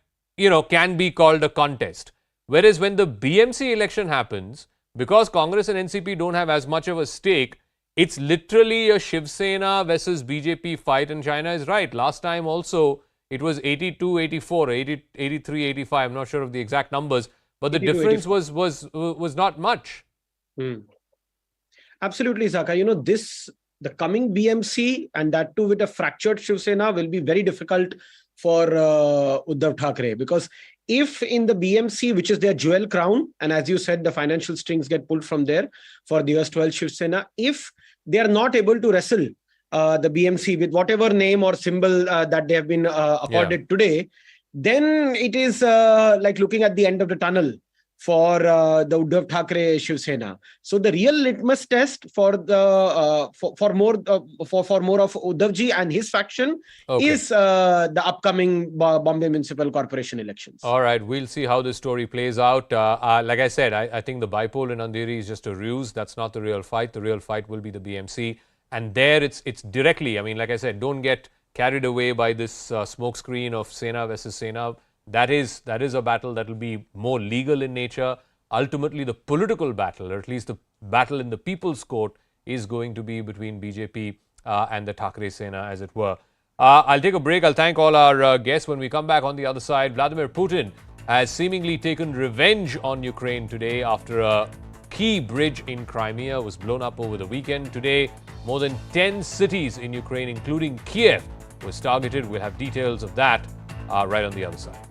[SPEAKER 11] can be called a contest. Whereas when the BMC election happens, because Congress and NCP don't have as much of a stake, it's literally a Shiv Sena versus BJP fight, and China is right. Last time also, it was 82-84, 83-85, I'm not sure of the exact numbers, but the difference was not much.
[SPEAKER 15] Absolutely, Zaka. The coming BMC, and that too with a fractured Shiv Sena, will be very difficult for Uddhav Thackeray, because if in the BMC, which is their jewel crown, and as you said, the financial strings get pulled from there for the erstwhile Shiv Sena, if they are not able to wrestle the BMC with whatever name or symbol that they have been accorded today, then it is like looking at the end of the tunnel for the Uddhav Thackeray Shiv Sena. So the real litmus test for the for more of Uddhavji and his faction is the upcoming Bombay Municipal Corporation elections.
[SPEAKER 11] All right, we'll see how this story plays out. Like I said, I think the bipole in Andheri is just a ruse. That's not the real fight. The real fight will be the BMC, and there it's directly. I mean, like I said, don't get carried away by this smokescreen of Sena versus Sena. That is a battle that will be more legal in nature. Ultimately, the political battle, or at least the battle in the people's court, is going to be between BJP and the Thackeray Sena, as it were. I'll take a break. I'll thank all our guests. When we come back on the other side, Vladimir Putin has seemingly taken revenge on Ukraine today after a key bridge in Crimea was blown up over the weekend. Today, more than 10 cities in Ukraine, including Kyiv, was targeted. We'll have details of that right on the other side.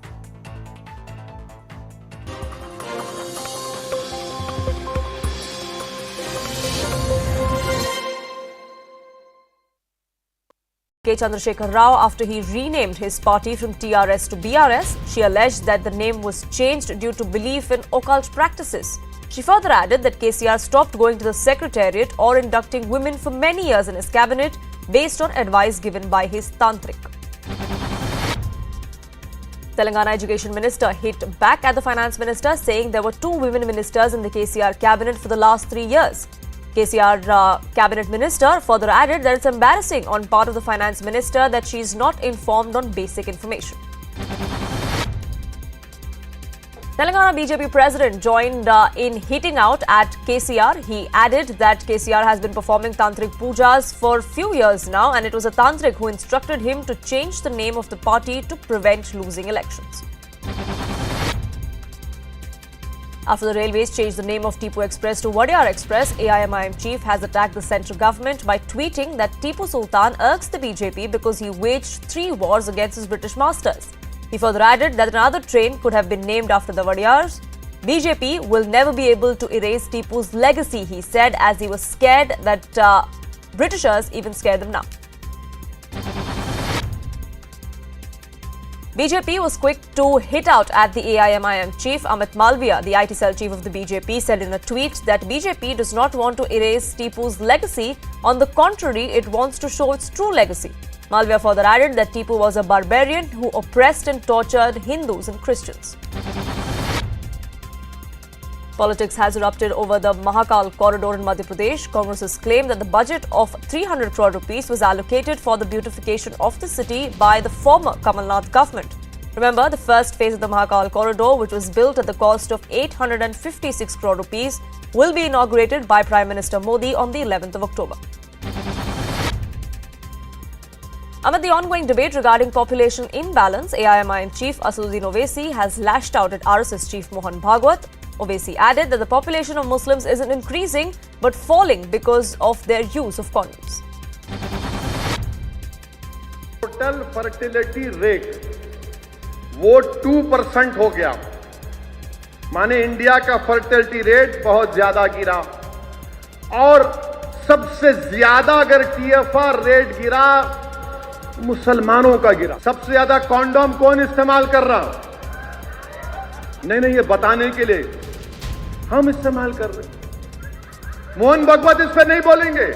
[SPEAKER 16] K. Chandrasekhar Rao after he renamed his party from TRS to BRS. She alleged that the name was changed due to belief in occult practices. She further added that KCR stopped going to the secretariat or inducting women for many years in his cabinet based on advice given by his tantric. Telangana Education Minister hit back at the Finance Minister, saying there were 2 women ministers in the KCR cabinet for the last 3 years. KCR Cabinet Minister further added that it's embarrassing on part of the Finance Minister that she is not informed on basic information. Telangana BJP President joined in hitting out at KCR. He added that KCR has been performing tantric pujas for few years now, and it was a tantric who instructed him to change the name of the party to prevent losing elections. After the railways changed the name of Tipu Express to Wadiyar Express, AIMIM chief has attacked the central government by tweeting that Tipu Sultan irks the BJP because he waged 3 wars against his British masters. He further added that another train could have been named after the Wadiyars. BJP will never be able to erase Tipu's legacy, he said, as he was scared that Britishers even scare them now. BJP was quick to hit out at the AIMIM chief. Amit Malviya, the IT cell chief of the BJP, said in a tweet that BJP does not want to erase Tipu's legacy. On the contrary, it wants to show its true legacy. Malviya further added that Tipu was a barbarian who oppressed and tortured Hindus and Christians. Politics has erupted over the Mahakal corridor in Madhya Pradesh. Congress has claimed that the budget of 300 crore rupees was allocated for the beautification of the city by the former Kamalnath government. Remember, the first phase of the Mahakal corridor, which was built at the cost of 856 crore rupees, will be inaugurated by Prime Minister Modi on the 11th of October. Amid the ongoing debate regarding population imbalance, AIMIM chief Assaduddin Owaisi has lashed out at RSS chief Mohan Bhagwat. Owaisi added that the population of Muslims isn't increasing but falling because of their use of condoms.
[SPEAKER 17] Total fertility rate वो 2% हो गया, माने India का fertility rate बहुत ज्यादा गिरा। और सबसे ज्यादा अगर TFR रेट गिरा, मुसलमानों का गिरा। सबसे ज्यादा कॉन्डोम कौन इस्तेमाल कर रहा? नहीं, ये बताने के लिए हम इस्तेमाल कर रहे हैं। मोहन भगवत इस पे नहीं बोलेंगे।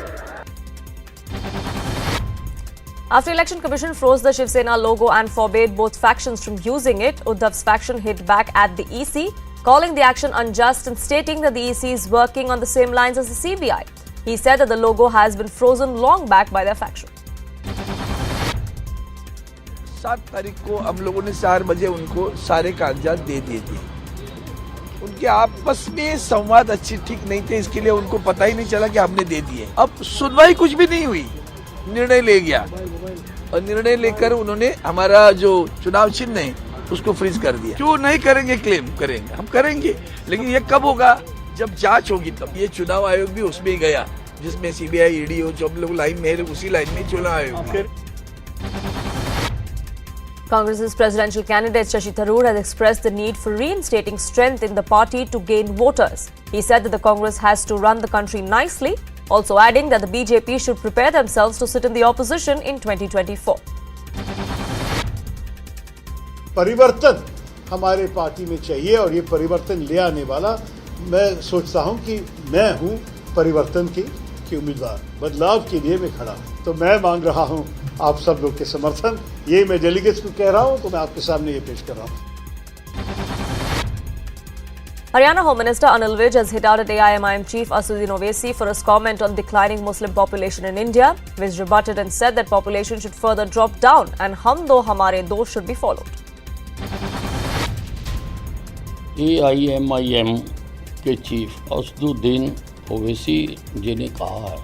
[SPEAKER 16] After Election Commission froze the Shiv Sena logo and forbade both factions from using it, Uddhav's faction hit back at the EC, calling the action unjust and stating that the EC is working on the same lines as the CBI. He said that the logo has been frozen long back by their faction.
[SPEAKER 18] 7 तारीख को हम लोगों ने 4 बजे उनको सारे कागजात दे दिए थे। उनके आपस में संवाद अच्छी ठीक नहीं थे, इसके लिए उनको पता ही नहीं चला कि हमने दे दिए। अब सुनवाई कुछ भी नहीं हुई, निर्णय ले गया और निर्णय लेकर उन्होंने हमारा जो चुनाव चिन्ह है उसको फ्रीज कर दिया। क्यों नहीं करेंगे? क्लेम करेंगे, हम करेंगे, लेकिन ये कब होगा? जब जांच होगी तब। ये चुनाव आयोग भी उसमें गया जिसमें CBI ED हो, जो हम लोग लाइन में है, उसी लाइन में चुनाव आयोग।
[SPEAKER 16] Congress's presidential candidate Shashi Tharoor has expressed the need for reinstating strength in the party to gain voters. He said that the Congress has to run the country nicely, also adding that the BJP should prepare themselves to sit in the opposition in 2024.
[SPEAKER 19] परिवर्तन हमारे party में चाहिए और ये परिवर्तन ले आने वाला मैं सोचता हूं कि मैं हूं परिवर्तन की उम्मीदवार। बदलाव के लिए मैं खड़ा हूं, तो मैं मांग रहा हूं आप सब लोग के समर्थन। ये मैं डेलीगेट्स को कह रहा हूं, तो मैं आपके सामने ये पेश कर रहा हूं।
[SPEAKER 16] Haryana Home Minister Anil Vij has hit out at AIMIM chief Asudin Owaisi for his comment on declining Muslim population in India. Vij rebutted and said that population should further drop down and hum do hamare do should be followed.
[SPEAKER 20] AIMIM के chief Asaduddin Owaisi जी ने कहा है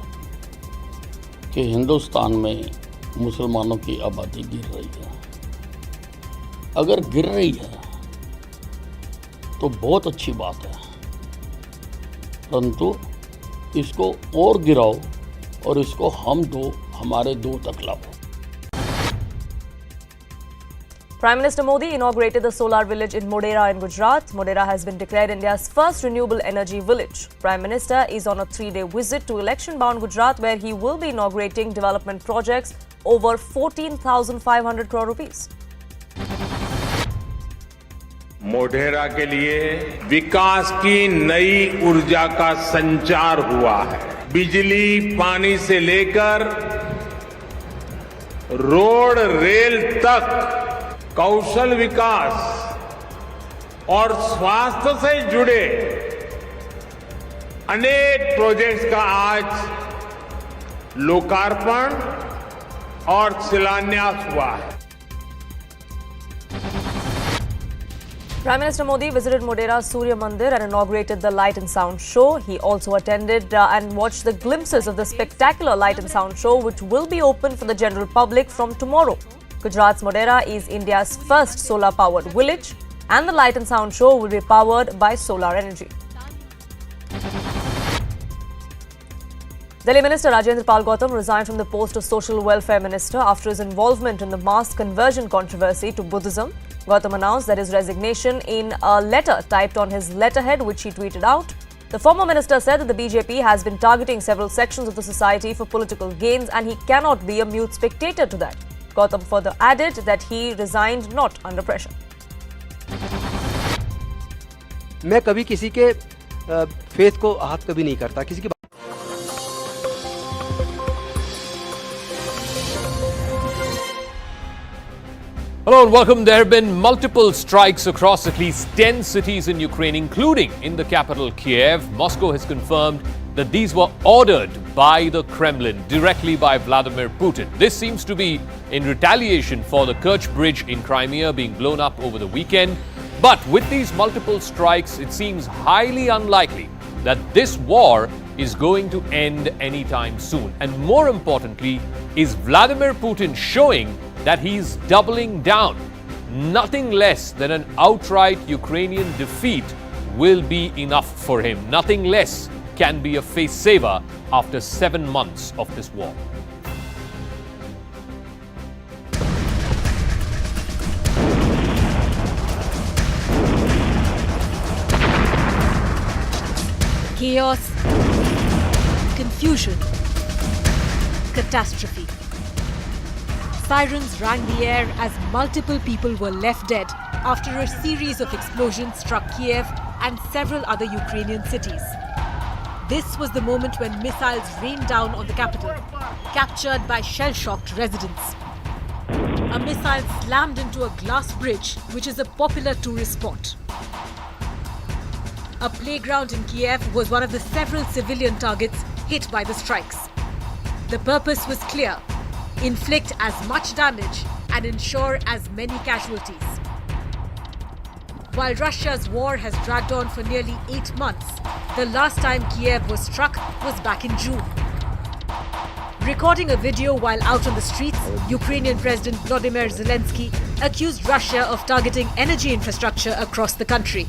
[SPEAKER 20] कि हिंदुस्तान में मुसलमानों की आबादी गिर रही है। अगर गिर रही है तो बहुत अच्छी बात है, परंतु इसको और गिराओ और इसको हम दो हमारे दो तक लाओ।
[SPEAKER 16] Prime Minister Modi inaugurated the solar village in Modera in Gujarat. Modera has been declared India's first renewable energy village. Prime Minister is on a 3-day visit to election-bound Gujarat, where he will be inaugurating development projects over 14,500 crore rupees.
[SPEAKER 21] Modhera के लिए विकास की नई ऊर्जा का संचार हुआ है। बिजली पानी से लेकर रोड रेल तक कौशल विकास और स्वास्थ्य से जुड़े अनेक प्रोजेक्ट्स का आज लोकार्पण और शिलान्यास हुआ है।
[SPEAKER 16] Prime Minister Modi visited Modera Surya Mandir and inaugurated the Light and Sound Show. He also attended and watched the glimpses of the spectacular Light and Sound Show, which will be open for the general public from tomorrow. Gujarat's Modera is India's first solar-powered village, and the Light and Sound Show will be powered by solar energy. Delhi Minister Rajendra Pal Gautam resigned from the post of Social Welfare Minister after his involvement in the mass conversion controversy to Buddhism. Gautam announced that his resignation in a letter typed on his letterhead, which he tweeted out. The former minister said that the BJP has been targeting several sections of the society for political gains, and he cannot be a mute spectator to that. Gautam further added that he resigned not under pressure.
[SPEAKER 22] मैं कभी किसी के faith को आहत कभी नहीं करता, किसी की
[SPEAKER 11] Hello and welcome. There have been multiple strikes across at least 10 cities in Ukraine, including in the capital Kyiv. Moscow has confirmed that these were ordered by the Kremlin, directly by Vladimir Putin. This seems to be in retaliation for the Kerch Bridge in Crimea being blown up over the weekend. But with these multiple strikes, it seems highly unlikely that this war is going to end anytime soon. And more importantly, is Vladimir Putin showing that he's doubling down. Nothing less than an outright Ukrainian defeat will be enough for him. Nothing less can be a face saver after 7 months of this war.
[SPEAKER 7] Chaos, confusion, catastrophe. Sirens rang the air as multiple people were left dead after a series of explosions struck Kyiv and several other Ukrainian cities. This was the moment when missiles rained down on the capital, captured by shell-shocked residents. A missile slammed into a glass bridge, which is a popular tourist spot. A playground in Kyiv was one of the several civilian targets hit by the strikes. The purpose was clear: inflict as much damage and ensure as many casualties. While Russia's war has dragged on for nearly 8 months, the last time Kyiv was struck was back in June. Recording a video while out on the streets, Ukrainian President Volodymyr Zelensky accused Russia of targeting energy infrastructure across the country.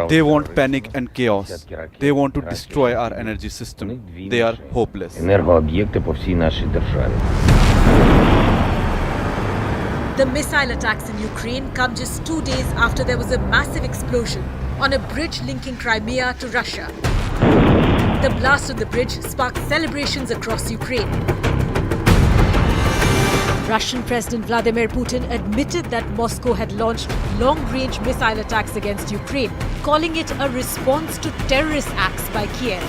[SPEAKER 1] They want panic and chaos. They want to destroy our energy system. They are hopeless.
[SPEAKER 7] The missile attacks in Ukraine come just 2 days after there was a massive explosion on a bridge linking Crimea to Russia. The blast on the bridge sparked celebrations across Ukraine. Russian President Vladimir Putin admitted that Moscow had launched long-range missile attacks against Ukraine, calling it a response to terrorist acts by Kyiv.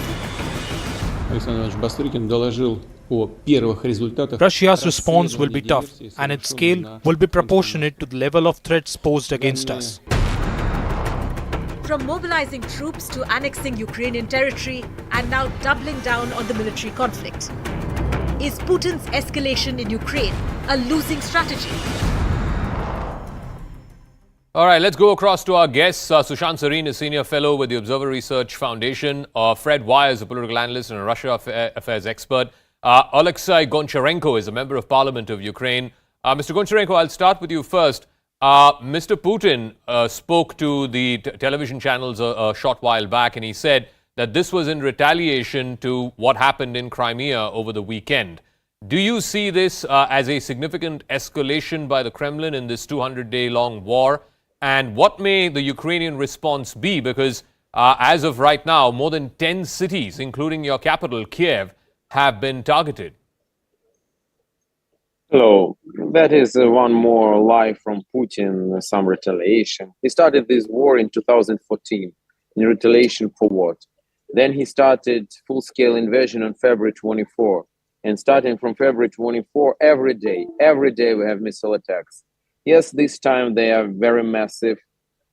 [SPEAKER 3] Russia's response will be tough, and its scale will be proportionate to the level of threats posed against us.
[SPEAKER 7] From mobilizing troops to annexing Ukrainian territory and now doubling down on the military conflict. Is Putin's escalation in Ukraine a losing strategy?
[SPEAKER 11] All right, let's go across to our guests. Sushant Sareen is Senior Fellow with the Observer Research Foundation. Fred Wise, a political analyst and a Russia affairs expert. Alexei Goncharenko is a member of Parliament of Ukraine. Mr. Goncharenko, I'll start with you first. Mr. Putin spoke to the television channels a short while back, and he said that this was in retaliation to what happened in Crimea over the weekend. Do you see this as a significant escalation by the Kremlin in this 200-day-long war? And what may the Ukrainian response be? Because as of right now, more than 10 cities, including your capital, Kyiv, have been targeted.
[SPEAKER 23] Hello, that is one more lie from Putin, some retaliation. He started this war in 2014, in retaliation for what? Then he started full-scale invasion on February 24. And starting from February 24, every day we have missile attacks. Yes, this time they are very massive,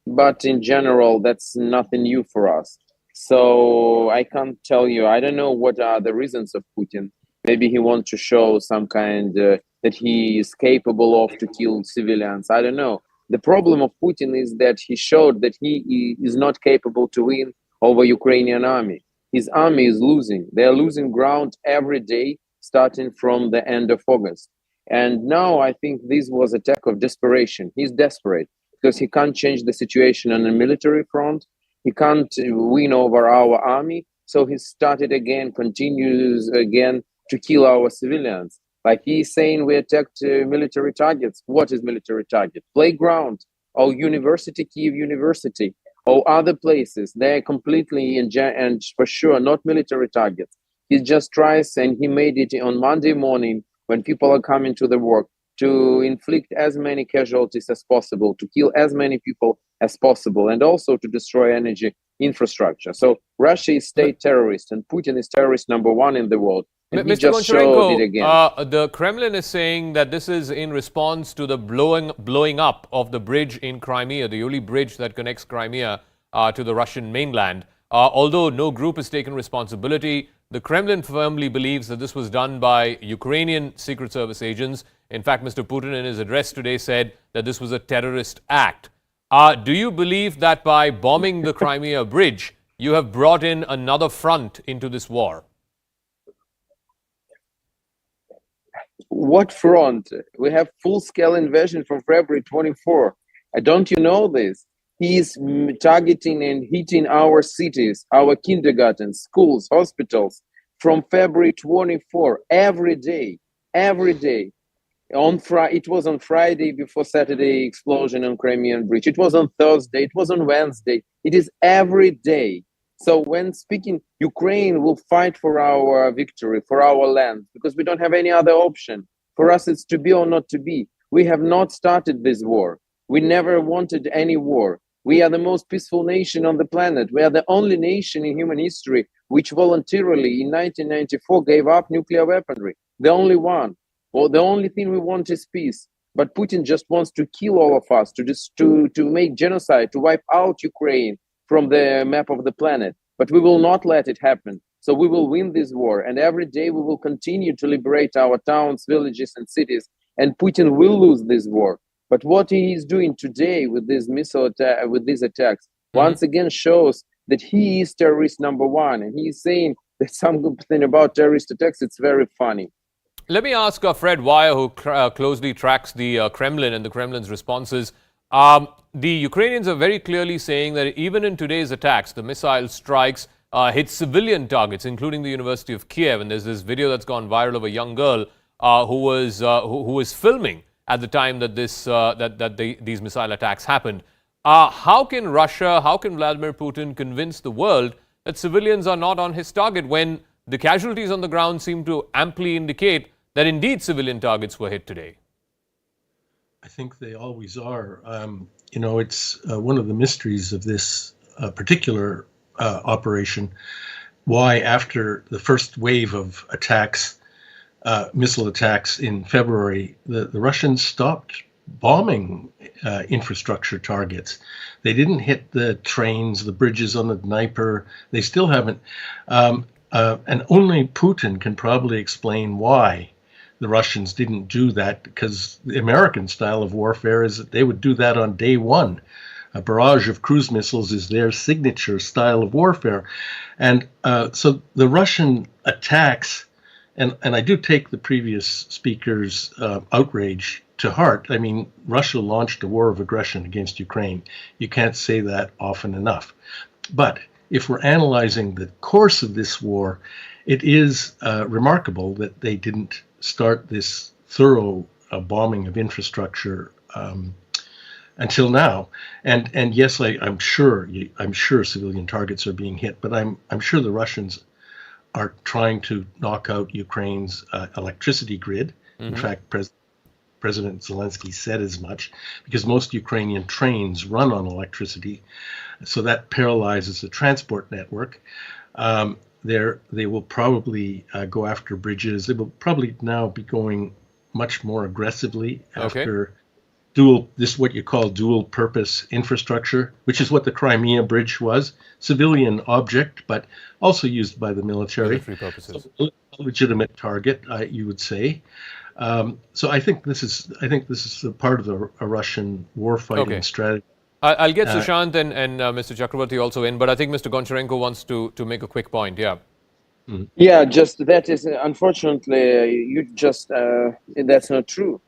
[SPEAKER 23] but in general, that's nothing new for us. So I can't tell you, I don't know what are the reasons of Putin. Maybe he wants to show some kind that he is capable of to kill civilians. I don't know. The problem of Putin is that he showed that he is not capable to win over Ukrainian army. His army is losing. They are losing ground every day, starting from the end of August. And now I think this was an attack of desperation. He's desperate because he can't change the situation on the military front. He can't win over our army. So he started again, continues again to kill our civilians. Like he's saying we attacked military targets. What is military target? Playground, or university, Kyiv University, or other places. They're completely and for sure not military targets. He just tries, and he made it on Monday morning when people are coming to the work, to inflict as many casualties as possible, to kill as many people as possible, and also to destroy energy infrastructure. So Russia is state terrorist, and Putin is terrorist number one in the world. And
[SPEAKER 11] Mr. Goncharenko, the Kremlin is saying that this is in response to the blowing up of the bridge in Crimea, the only bridge that connects Crimea to the Russian mainland. Although no group has taken responsibility, the Kremlin firmly believes that this was done by Ukrainian Secret Service agents. In fact, Mr. Putin in his address today said that this was a terrorist act. Do you believe that by bombing the Crimea bridge, you have brought in another front into this war?
[SPEAKER 23] What front? We have full-scale invasion from February 24. Don't you know this? He is targeting and hitting our cities, our kindergartens, schools, hospitals from February 24, every day. It was on Friday before Saturday explosion on Crimean Bridge. It was on Thursday. It was on Wednesday. It is every day. So when speaking, Ukraine will fight for our victory, for our land, because we don't have any other option. For us, it's to be or not to be. We have not started this war. We never wanted any war. We are the most peaceful nation on the planet. We are the only nation in human history which voluntarily in 1994 gave up nuclear weaponry. The only one. Well, the only thing we want is peace. But Putin just wants to kill all of us, to make genocide, to wipe out Ukraine from the map of the planet. But we will not let it happen. So we will win this war. And every day we will continue to liberate our towns, villages, and cities. And Putin will lose this war. But what he is doing today with this with these attacks, once again shows that he is terrorist number one. And he is saying that something about terrorist attacks, it's very funny.
[SPEAKER 11] Let me ask Fred Wire, who closely tracks the Kremlin and the Kremlin's responses. The Ukrainians are very clearly saying that even in today's attacks, the missile strikes hit civilian targets, including the University of Kyiv. And there's this video that's gone viral of a young girl who was filming at the time that these missile attacks happened. How can Russia, how can Vladimir Putin convince the world that civilians are not on his target when the casualties on the ground seem to amply indicate that indeed civilian targets were hit today?
[SPEAKER 4] I think they always are. It's one of the mysteries of this particular operation, why after the first wave of attacks, missile attacks in February, the Russians stopped bombing infrastructure targets. They didn't hit the trains, the bridges on the Dnieper. They still haven't. And only Putin can probably explain why the Russians didn't do that, because the American style of warfare is that they would do that on day one. A barrage of cruise missiles is their signature style of warfare. And so the Russian attacks, and I do take the previous speaker's outrage to heart. I mean, Russia launched a war of aggression against Ukraine. You can't say that often enough. But if we're analyzing the course of this war, it is remarkable that they didn't start this thorough bombing of infrastructure until now. And yes, I'm sure civilian targets are being hit, but I'm sure the Russians are trying to knock out Ukraine's electricity grid. In fact, President Zelensky said as much, because most Ukrainian trains run on electricity, so that paralyzes the transport network. They will probably go after bridges. They will probably now be going much more aggressively after what you call dual purpose infrastructure, which is what the Crimea bridge was, civilian object, but also used by the military.
[SPEAKER 11] Military purposes.
[SPEAKER 4] So, a legitimate target, you would say. So I think this is a part of a Russian warfighting strategy.
[SPEAKER 11] I'll get Sushant and Mr. Chakravarti also in, but I think Mr. Goncharenko wants to make a quick point. Yeah.
[SPEAKER 23] Yeah, just that is unfortunately that's not true.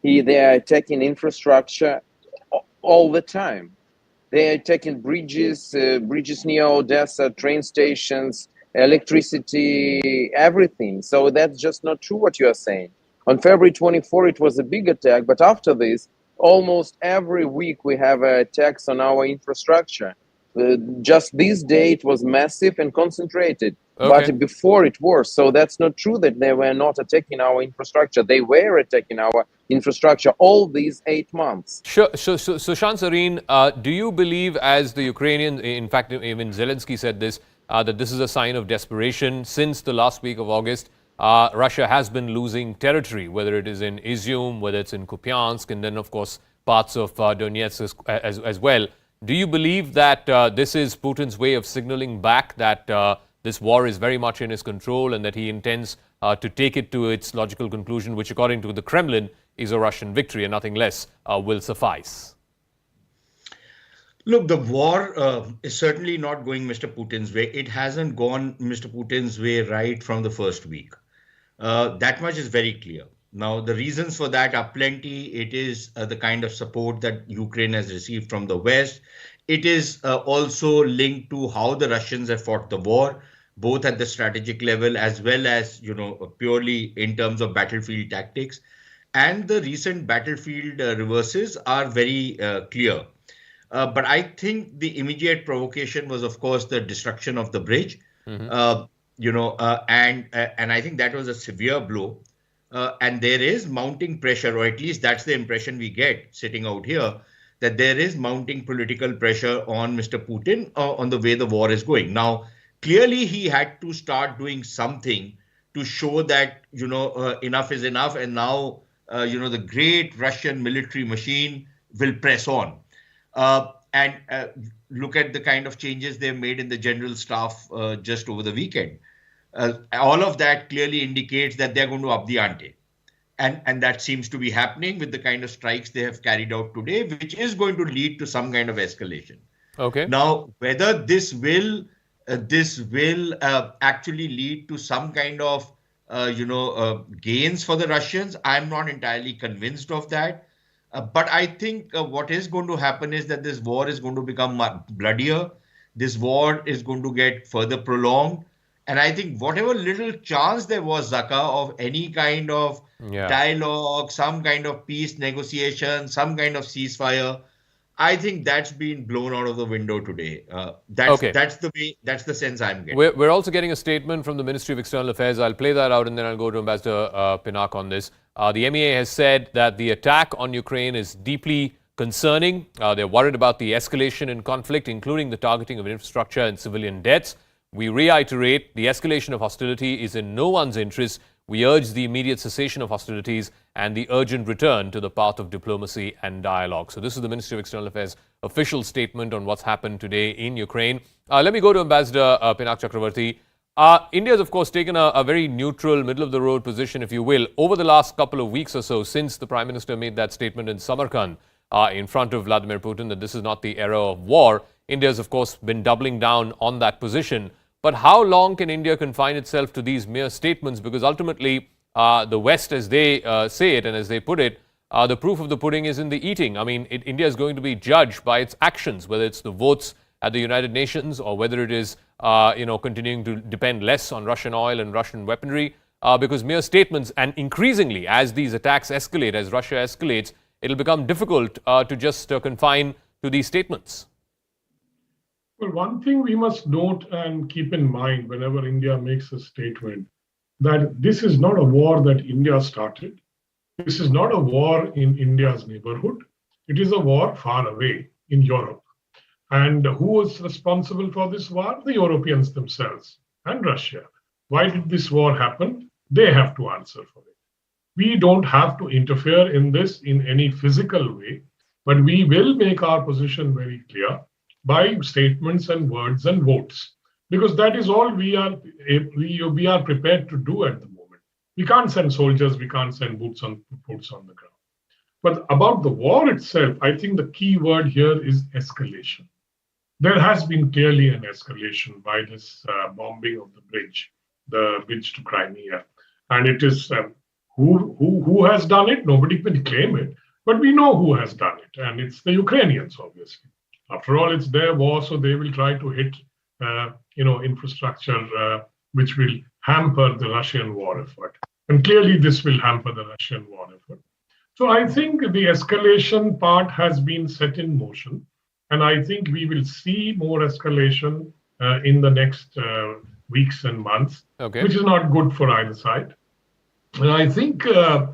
[SPEAKER 23] They are attacking infrastructure all the time. They are attacking bridges near Odessa, train stations, electricity, everything. So that's just not true what you are saying. On February 24, it was a big attack, but after this, almost every week we have attacks on our infrastructure. Just this day it was massive and concentrated, but before it was. So that's not true that they were not attacking our infrastructure. They were attacking our infrastructure all these 8 months.
[SPEAKER 11] Sure. So Sushant Sareen, do you believe, as the Ukrainian, in fact, even Zelensky said this, that this is a sign of desperation? Since the last week of August, Russia has been losing territory, whether it is in Izium, whether it's in Kupiansk, and then, of course, parts of Donetsk as well. Do you believe that this is Putin's way of signaling back that this war is very much in his control and that he intends to take it to its logical conclusion, which, according to the Kremlin, is a Russian victory and nothing less will suffice?
[SPEAKER 5] Look, the war is certainly not going Mr. Putin's way. It hasn't gone Mr. Putin's way right from the first week. That much is very clear. Now, the reasons for that are plenty. It is the kind of support that Ukraine has received from the West. It is also linked to how the Russians have fought the war, both at the strategic level as well as, purely in terms of battlefield tactics. and the recent battlefield reverses are very clear. But I think the immediate provocation was, of course, the destruction of the bridge. And I think that was a severe blow. And there is mounting pressure, or at least that's the impression we get sitting out here, that there is mounting political pressure on Mr. Putin on the way the war is going. Now, clearly he had to start doing something to show that, enough is enough. And now, the great Russian military machine will press on. And look at the kind of changes they've made in the general staff just over the weekend. All of that clearly indicates that they're going to up the ante. And that seems to be happening with the kind of strikes they have carried out today, which is going to lead to some kind of escalation.
[SPEAKER 11] Okay.
[SPEAKER 5] Now, whether this will actually lead to some kind of gains for the Russians, I'm not entirely convinced of that. But I think what is going to happen is that this war is going to become bloodier. This war is going to get further prolonged. And I think whatever little chance there was, Zaka, of any kind of dialogue, some kind of peace negotiation, some kind of ceasefire, I think that's been blown out of the window today. That's the sense I'm getting.
[SPEAKER 11] We're also getting a statement from the Ministry of External Affairs. I'll play that out and then I'll go to Ambassador Pinnock on this. The MEA has said that the attack on Ukraine is deeply concerning. They're worried about the escalation in conflict, including the targeting of infrastructure and civilian deaths. We reiterate, the escalation of hostility is in no one's interest. We urge the immediate cessation of hostilities and the urgent return to the path of diplomacy and dialogue. So this is the Ministry of External Affairs' official statement on what's happened today in Ukraine. Let me go to Ambassador Pinnock Chakravarti. India has, of course, taken a very neutral, middle-of-the-road position, if you will, over the last couple of weeks or so since the Prime Minister made that statement in Samarkand in front of Vladimir Putin that this is not the era of war. India has, of course, been doubling down on that position. But how long can India confine itself to these mere statements? Because ultimately, the West, as they say it and as they put it, the proof of the pudding is in the eating. I mean, India is going to be judged by its actions, whether it's the votes at the United Nations or whether it is, continuing to depend less on Russian oil and Russian weaponry. Because mere statements, and increasingly, as these attacks escalate, as Russia escalates, it'll become difficult to just confine to these statements.
[SPEAKER 6] Well, one thing we must note and keep in mind whenever India makes a statement, that this is not a war that India started. This is not a war in India's neighborhood. It is a war far away in Europe. And who was responsible for this war? The Europeans themselves and Russia. Why did this war happen? They have to answer for it. We don't have to interfere in this in any physical way, but we will make our position very clear by statements and words and votes, because that is all we are prepared to do at the moment. We can't send soldiers, we can't send boots on the ground. But about the war itself, I think the key word here is escalation. There has been clearly an escalation by this bombing of the bridge to Crimea, and it is who has done it. Nobody can claim it, but we know who has done it, and it's the Ukrainians, obviously. After all, it's their war, so they will try to hit, infrastructure which will hamper the Russian war effort. And clearly, this will hamper the Russian war effort. So I think the escalation part has been set in motion, and I think we will see more escalation in the next weeks and months, which is not good for either side. And I think the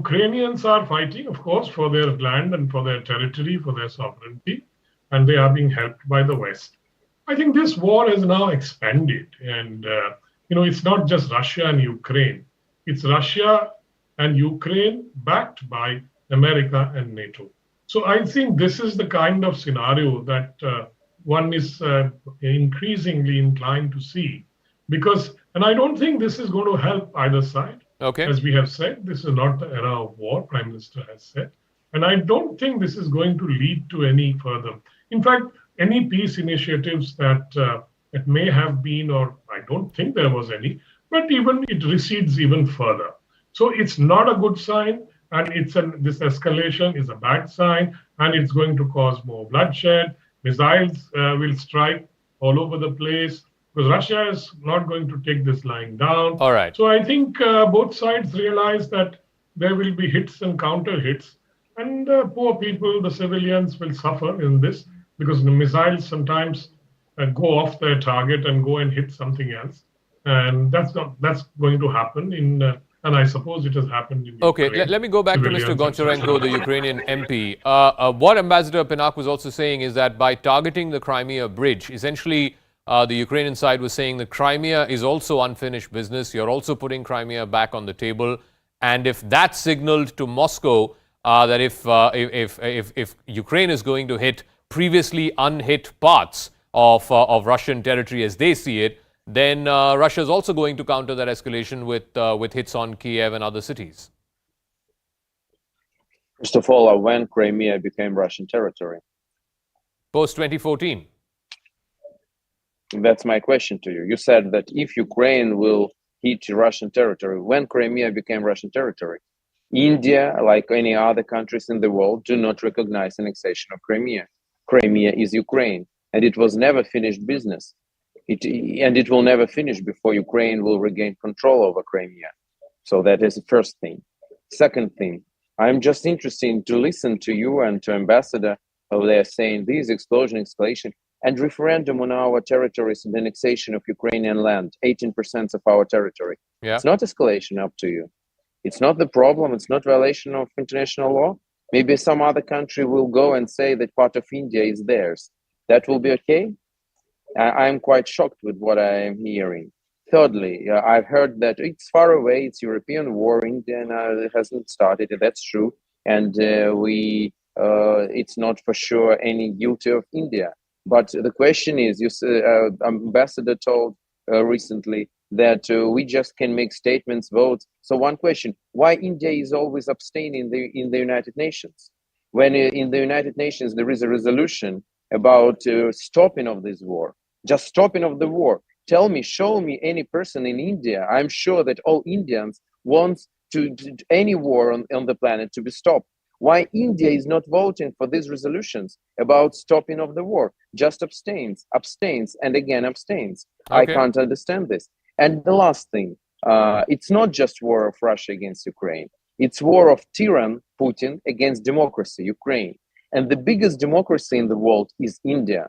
[SPEAKER 6] Ukrainians are fighting, of course, for their land and for their territory, for their sovereignty, and they are being helped by the West. I think this war has now expanded, and it's not just Russia and Ukraine. It's Russia and Ukraine backed by America and NATO. So I think this is the kind of scenario that one is increasingly inclined to see, and I don't think this is going to help either side. As we have said, this is not the era of war, Prime Minister has said. And I don't think this is going to lead to any further. In fact, any peace initiatives that may have been, or I don't think there was any, but even it recedes even further. So it's not a good sign, and this escalation is a bad sign, and it's going to cause more bloodshed. Missiles will strike all over the place, because Russia is not going to take this lying down.
[SPEAKER 11] All right.
[SPEAKER 6] So I think both sides realize that there will be hits and counter hits. And poor people, the civilians, will suffer in this because the missiles sometimes go off their target and go and hit something else. And that's going to happen and I suppose it has happened in
[SPEAKER 11] Okay,
[SPEAKER 6] Ukraine.
[SPEAKER 11] let me go back to Mr.
[SPEAKER 6] Civilians,
[SPEAKER 11] Goncharenko, the Ukrainian MP. What Ambassador Pinnock was also saying is that by targeting the Crimea bridge, essentially the Ukrainian side was saying that Crimea is also unfinished business. You're also putting Crimea back on the table. And if that signaled to Moscow that if Ukraine is going to hit previously unhit parts of Russian territory as they see it, then Russia is also going to counter that escalation with hits on Kyiv and other cities.
[SPEAKER 23] First of all, when Crimea became Russian territory?
[SPEAKER 11] Post 2014.
[SPEAKER 23] That's my question to you. You said that if Ukraine will hit Russian territory, when Crimea became Russian territory? India, like any other countries in the world, do not recognize annexation of Crimea. Crimea is Ukraine, and it was never finished business. It will never finish before Ukraine will regain control over Crimea. So that is the first thing. Second thing, I'm just interested to listen to you and to Ambassador how they are saying this explosion, escalation, and referendum on our territories and annexation of Ukrainian land, 18% of our territory.
[SPEAKER 11] Yeah.
[SPEAKER 23] It's not escalation up to you. It's not the problem. It's not violation of international law. Maybe some other country will go and say that part of India is theirs. That will be okay? I'm quite shocked with what I am hearing. Thirdly, I've heard that it's far away, it's European war, India hasn't started, that's true. And it's not for sure any duty of India. But the question is, Ambassador told recently that we just can make statements, votes. So one question, why India is always abstaining in the United Nations? When in the United Nations there is a resolution about stopping of this war, just stopping of the war. Tell me, show me any person in India. I'm sure that all Indians want to any war on the planet to be stopped. Why India is not voting for these resolutions about stopping of the war? Just abstains, and again abstains.
[SPEAKER 11] Okay.
[SPEAKER 23] I can't understand this. And the last thing, it's not just war of Russia against Ukraine. It's war of tyrann Putin against democracy, Ukraine. And the biggest democracy in the world is India.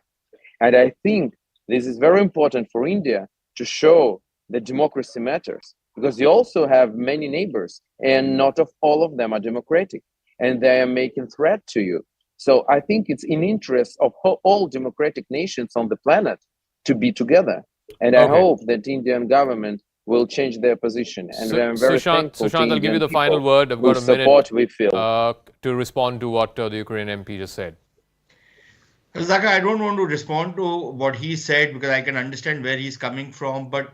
[SPEAKER 23] And I think this is very important for India to show that democracy matters, because you also have many neighbors and not all of them are democratic and they are making threat to you. So I think it's in interest of all democratic nations on the planet to be together. And I hope that the Indian government will change their position. And I'm very thankful to
[SPEAKER 11] Sushant, I'll give you the final word. I've got a minute to respond to what the Ukrainian MP just said.
[SPEAKER 5] Zaka, I don't want to respond to what he said because I can understand where he's coming from. But,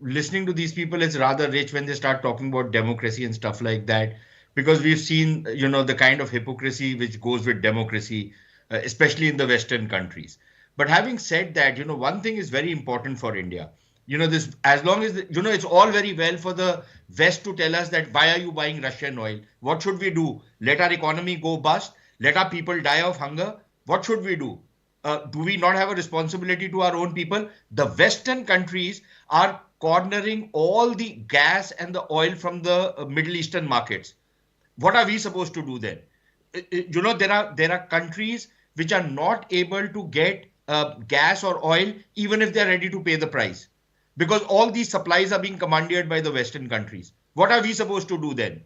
[SPEAKER 5] listening to these people is rather rich when they start talking about democracy and stuff like that. Because we've seen, the kind of hypocrisy which goes with democracy, especially in the Western countries. But having said that, one thing is very important for India. This, as long as, it's all very well for the West to tell us that why are you buying Russian oil? What should we do? Let our economy go bust? Let our people die of hunger? What should we do? Do we not have a responsibility to our own people? The Western countries are cornering all the gas and the oil from the Middle Eastern markets. What are we supposed to do then? There are countries which are not able to get gas or oil even if they're ready to pay the price. Because all these supplies are being commandeered by the Western countries. What are we supposed to do then?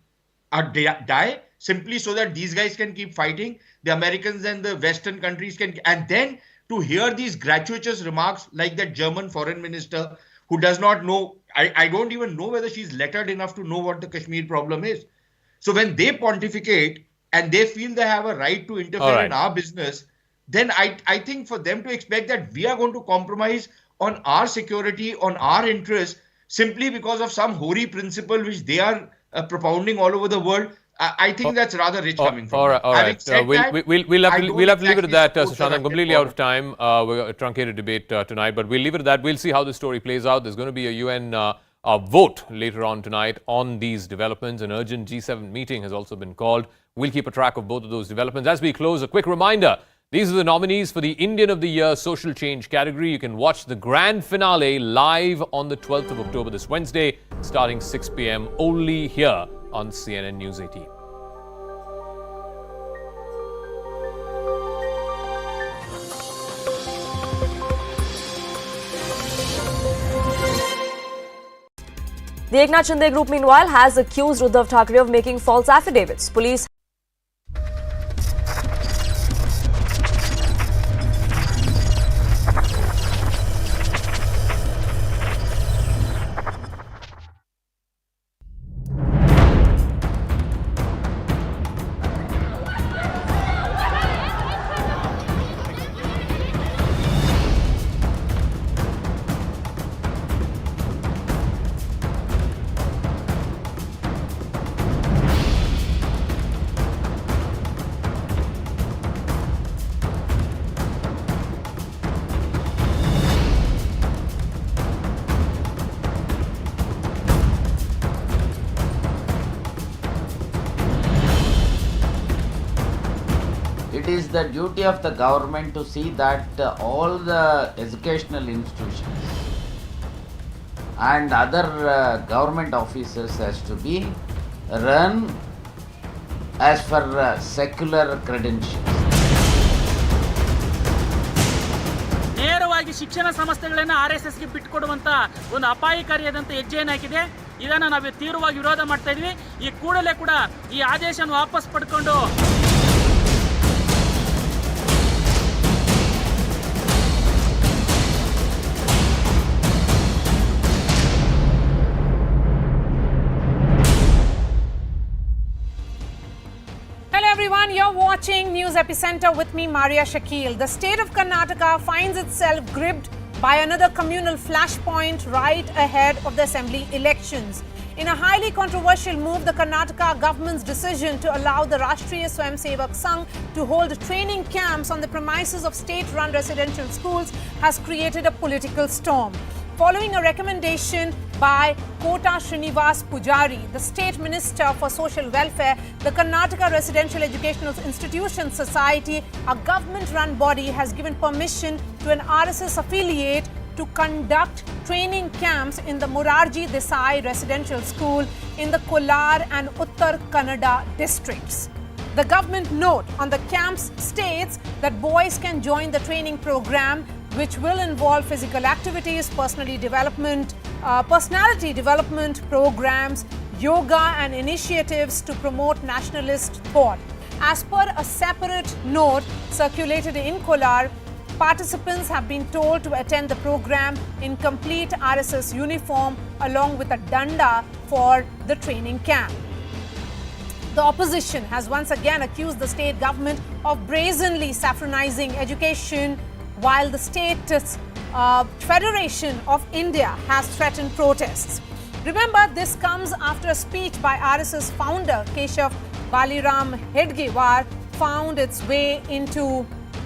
[SPEAKER 5] Die simply so that these guys can keep fighting, the Americans and the Western countries can, and then to hear these gratuitous remarks like that German foreign minister who does not know, I don't even know whether she's lettered enough to know what the Kashmir problem is. So when they pontificate and they feel they have a right to interfere in our business, then I think for them to expect that we are going to compromise on our security, on our interests, simply because of some hoary principle which they are propounding all over the world, I think that's rather rich coming from.
[SPEAKER 11] All right. We'll have to leave it at that, Sushant. I'm completely out of time. We're a truncated debate tonight, but we'll leave it at that. We'll see how the story plays out. There's going to be a UN vote later on tonight on these developments. An urgent G7 meeting has also been called. We'll keep a track of both of those developments. As we close, a quick reminder. These are the nominees for the Indian of the Year Social Change category. You can watch the grand finale live on the 12th of October, this Wednesday, starting 6 p.m. only here on CNN News 18.
[SPEAKER 16] The Eknath Shinde group, meanwhile, has accused Uddhav Thackeray of making false affidavits. Police
[SPEAKER 2] It is the duty of the government to see that all the educational institutions and other government offices has to be run as per secular credentials.
[SPEAKER 8] ನೇರವಾಗಿ ಶಿಕ್ಷಣ ಸಂಸ್ಥೆಗಳನ್ನು RSSಗೆ ಬಿಟ್ಟುಕೊಡುವಂತ ಒಂದು ಅಪಾಯಕಾರಿಯಾದಂತ ಹೆಜ್ಜೆಯನ್ನು ಹಾಕಿದೆ. ಇದನ್ನು ನಾವು ತೀವ್ರವಾಗಿ ವಿರೋಧ ಮಾಡ್ತಾ ಇದ್ವಿ. ಈ ಕೂಡಲೇ ಕೂಡ ಈ ಆದೇಶವನ್ನು ವಾಪಸ್ ಪಡ್ಕೊಂಡು
[SPEAKER 12] Everyone, you're watching News Epicenter with me, Maria Shakil. The state of Karnataka finds itself gripped by another communal flashpoint right ahead of the assembly elections. In a highly controversial move, the Karnataka government's decision to allow the Rashtriya Swayamsevak Sangh to hold training camps on the premises of state-run residential schools has created a political storm. Following a recommendation by Kota Srinivas Pujari, the State Minister for Social Welfare, the Karnataka Residential Educational Institutions Society, a government-run body, has given permission to an RSS affiliate to conduct training camps in the Morarji Desai Residential School in the Kolar and Uttar Kannada districts. The government note on the camps states that boys can join the training program, which will involve physical activities, personality development programs, yoga and initiatives to promote nationalist thought. As per a separate note circulated in Kolar, participants have been told to attend the program in complete RSS uniform along with a danda for the training camp. The opposition has once again accused the state government of brazenly saffronizing education, while the State Federation of India has threatened protests. Remember, this comes after a speech by RSS founder Keshav Baliram Hedgewar found its way into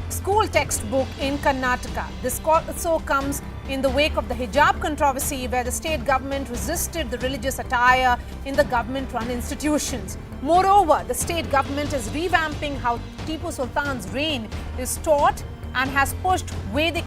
[SPEAKER 12] school textbook in Karnataka. This also comes in the wake of the hijab controversy, where the state government resisted the religious attire in the government-run institutions. Moreover, the state government is revamping how Tipu Sultan's reign is taught and has pushed Vedic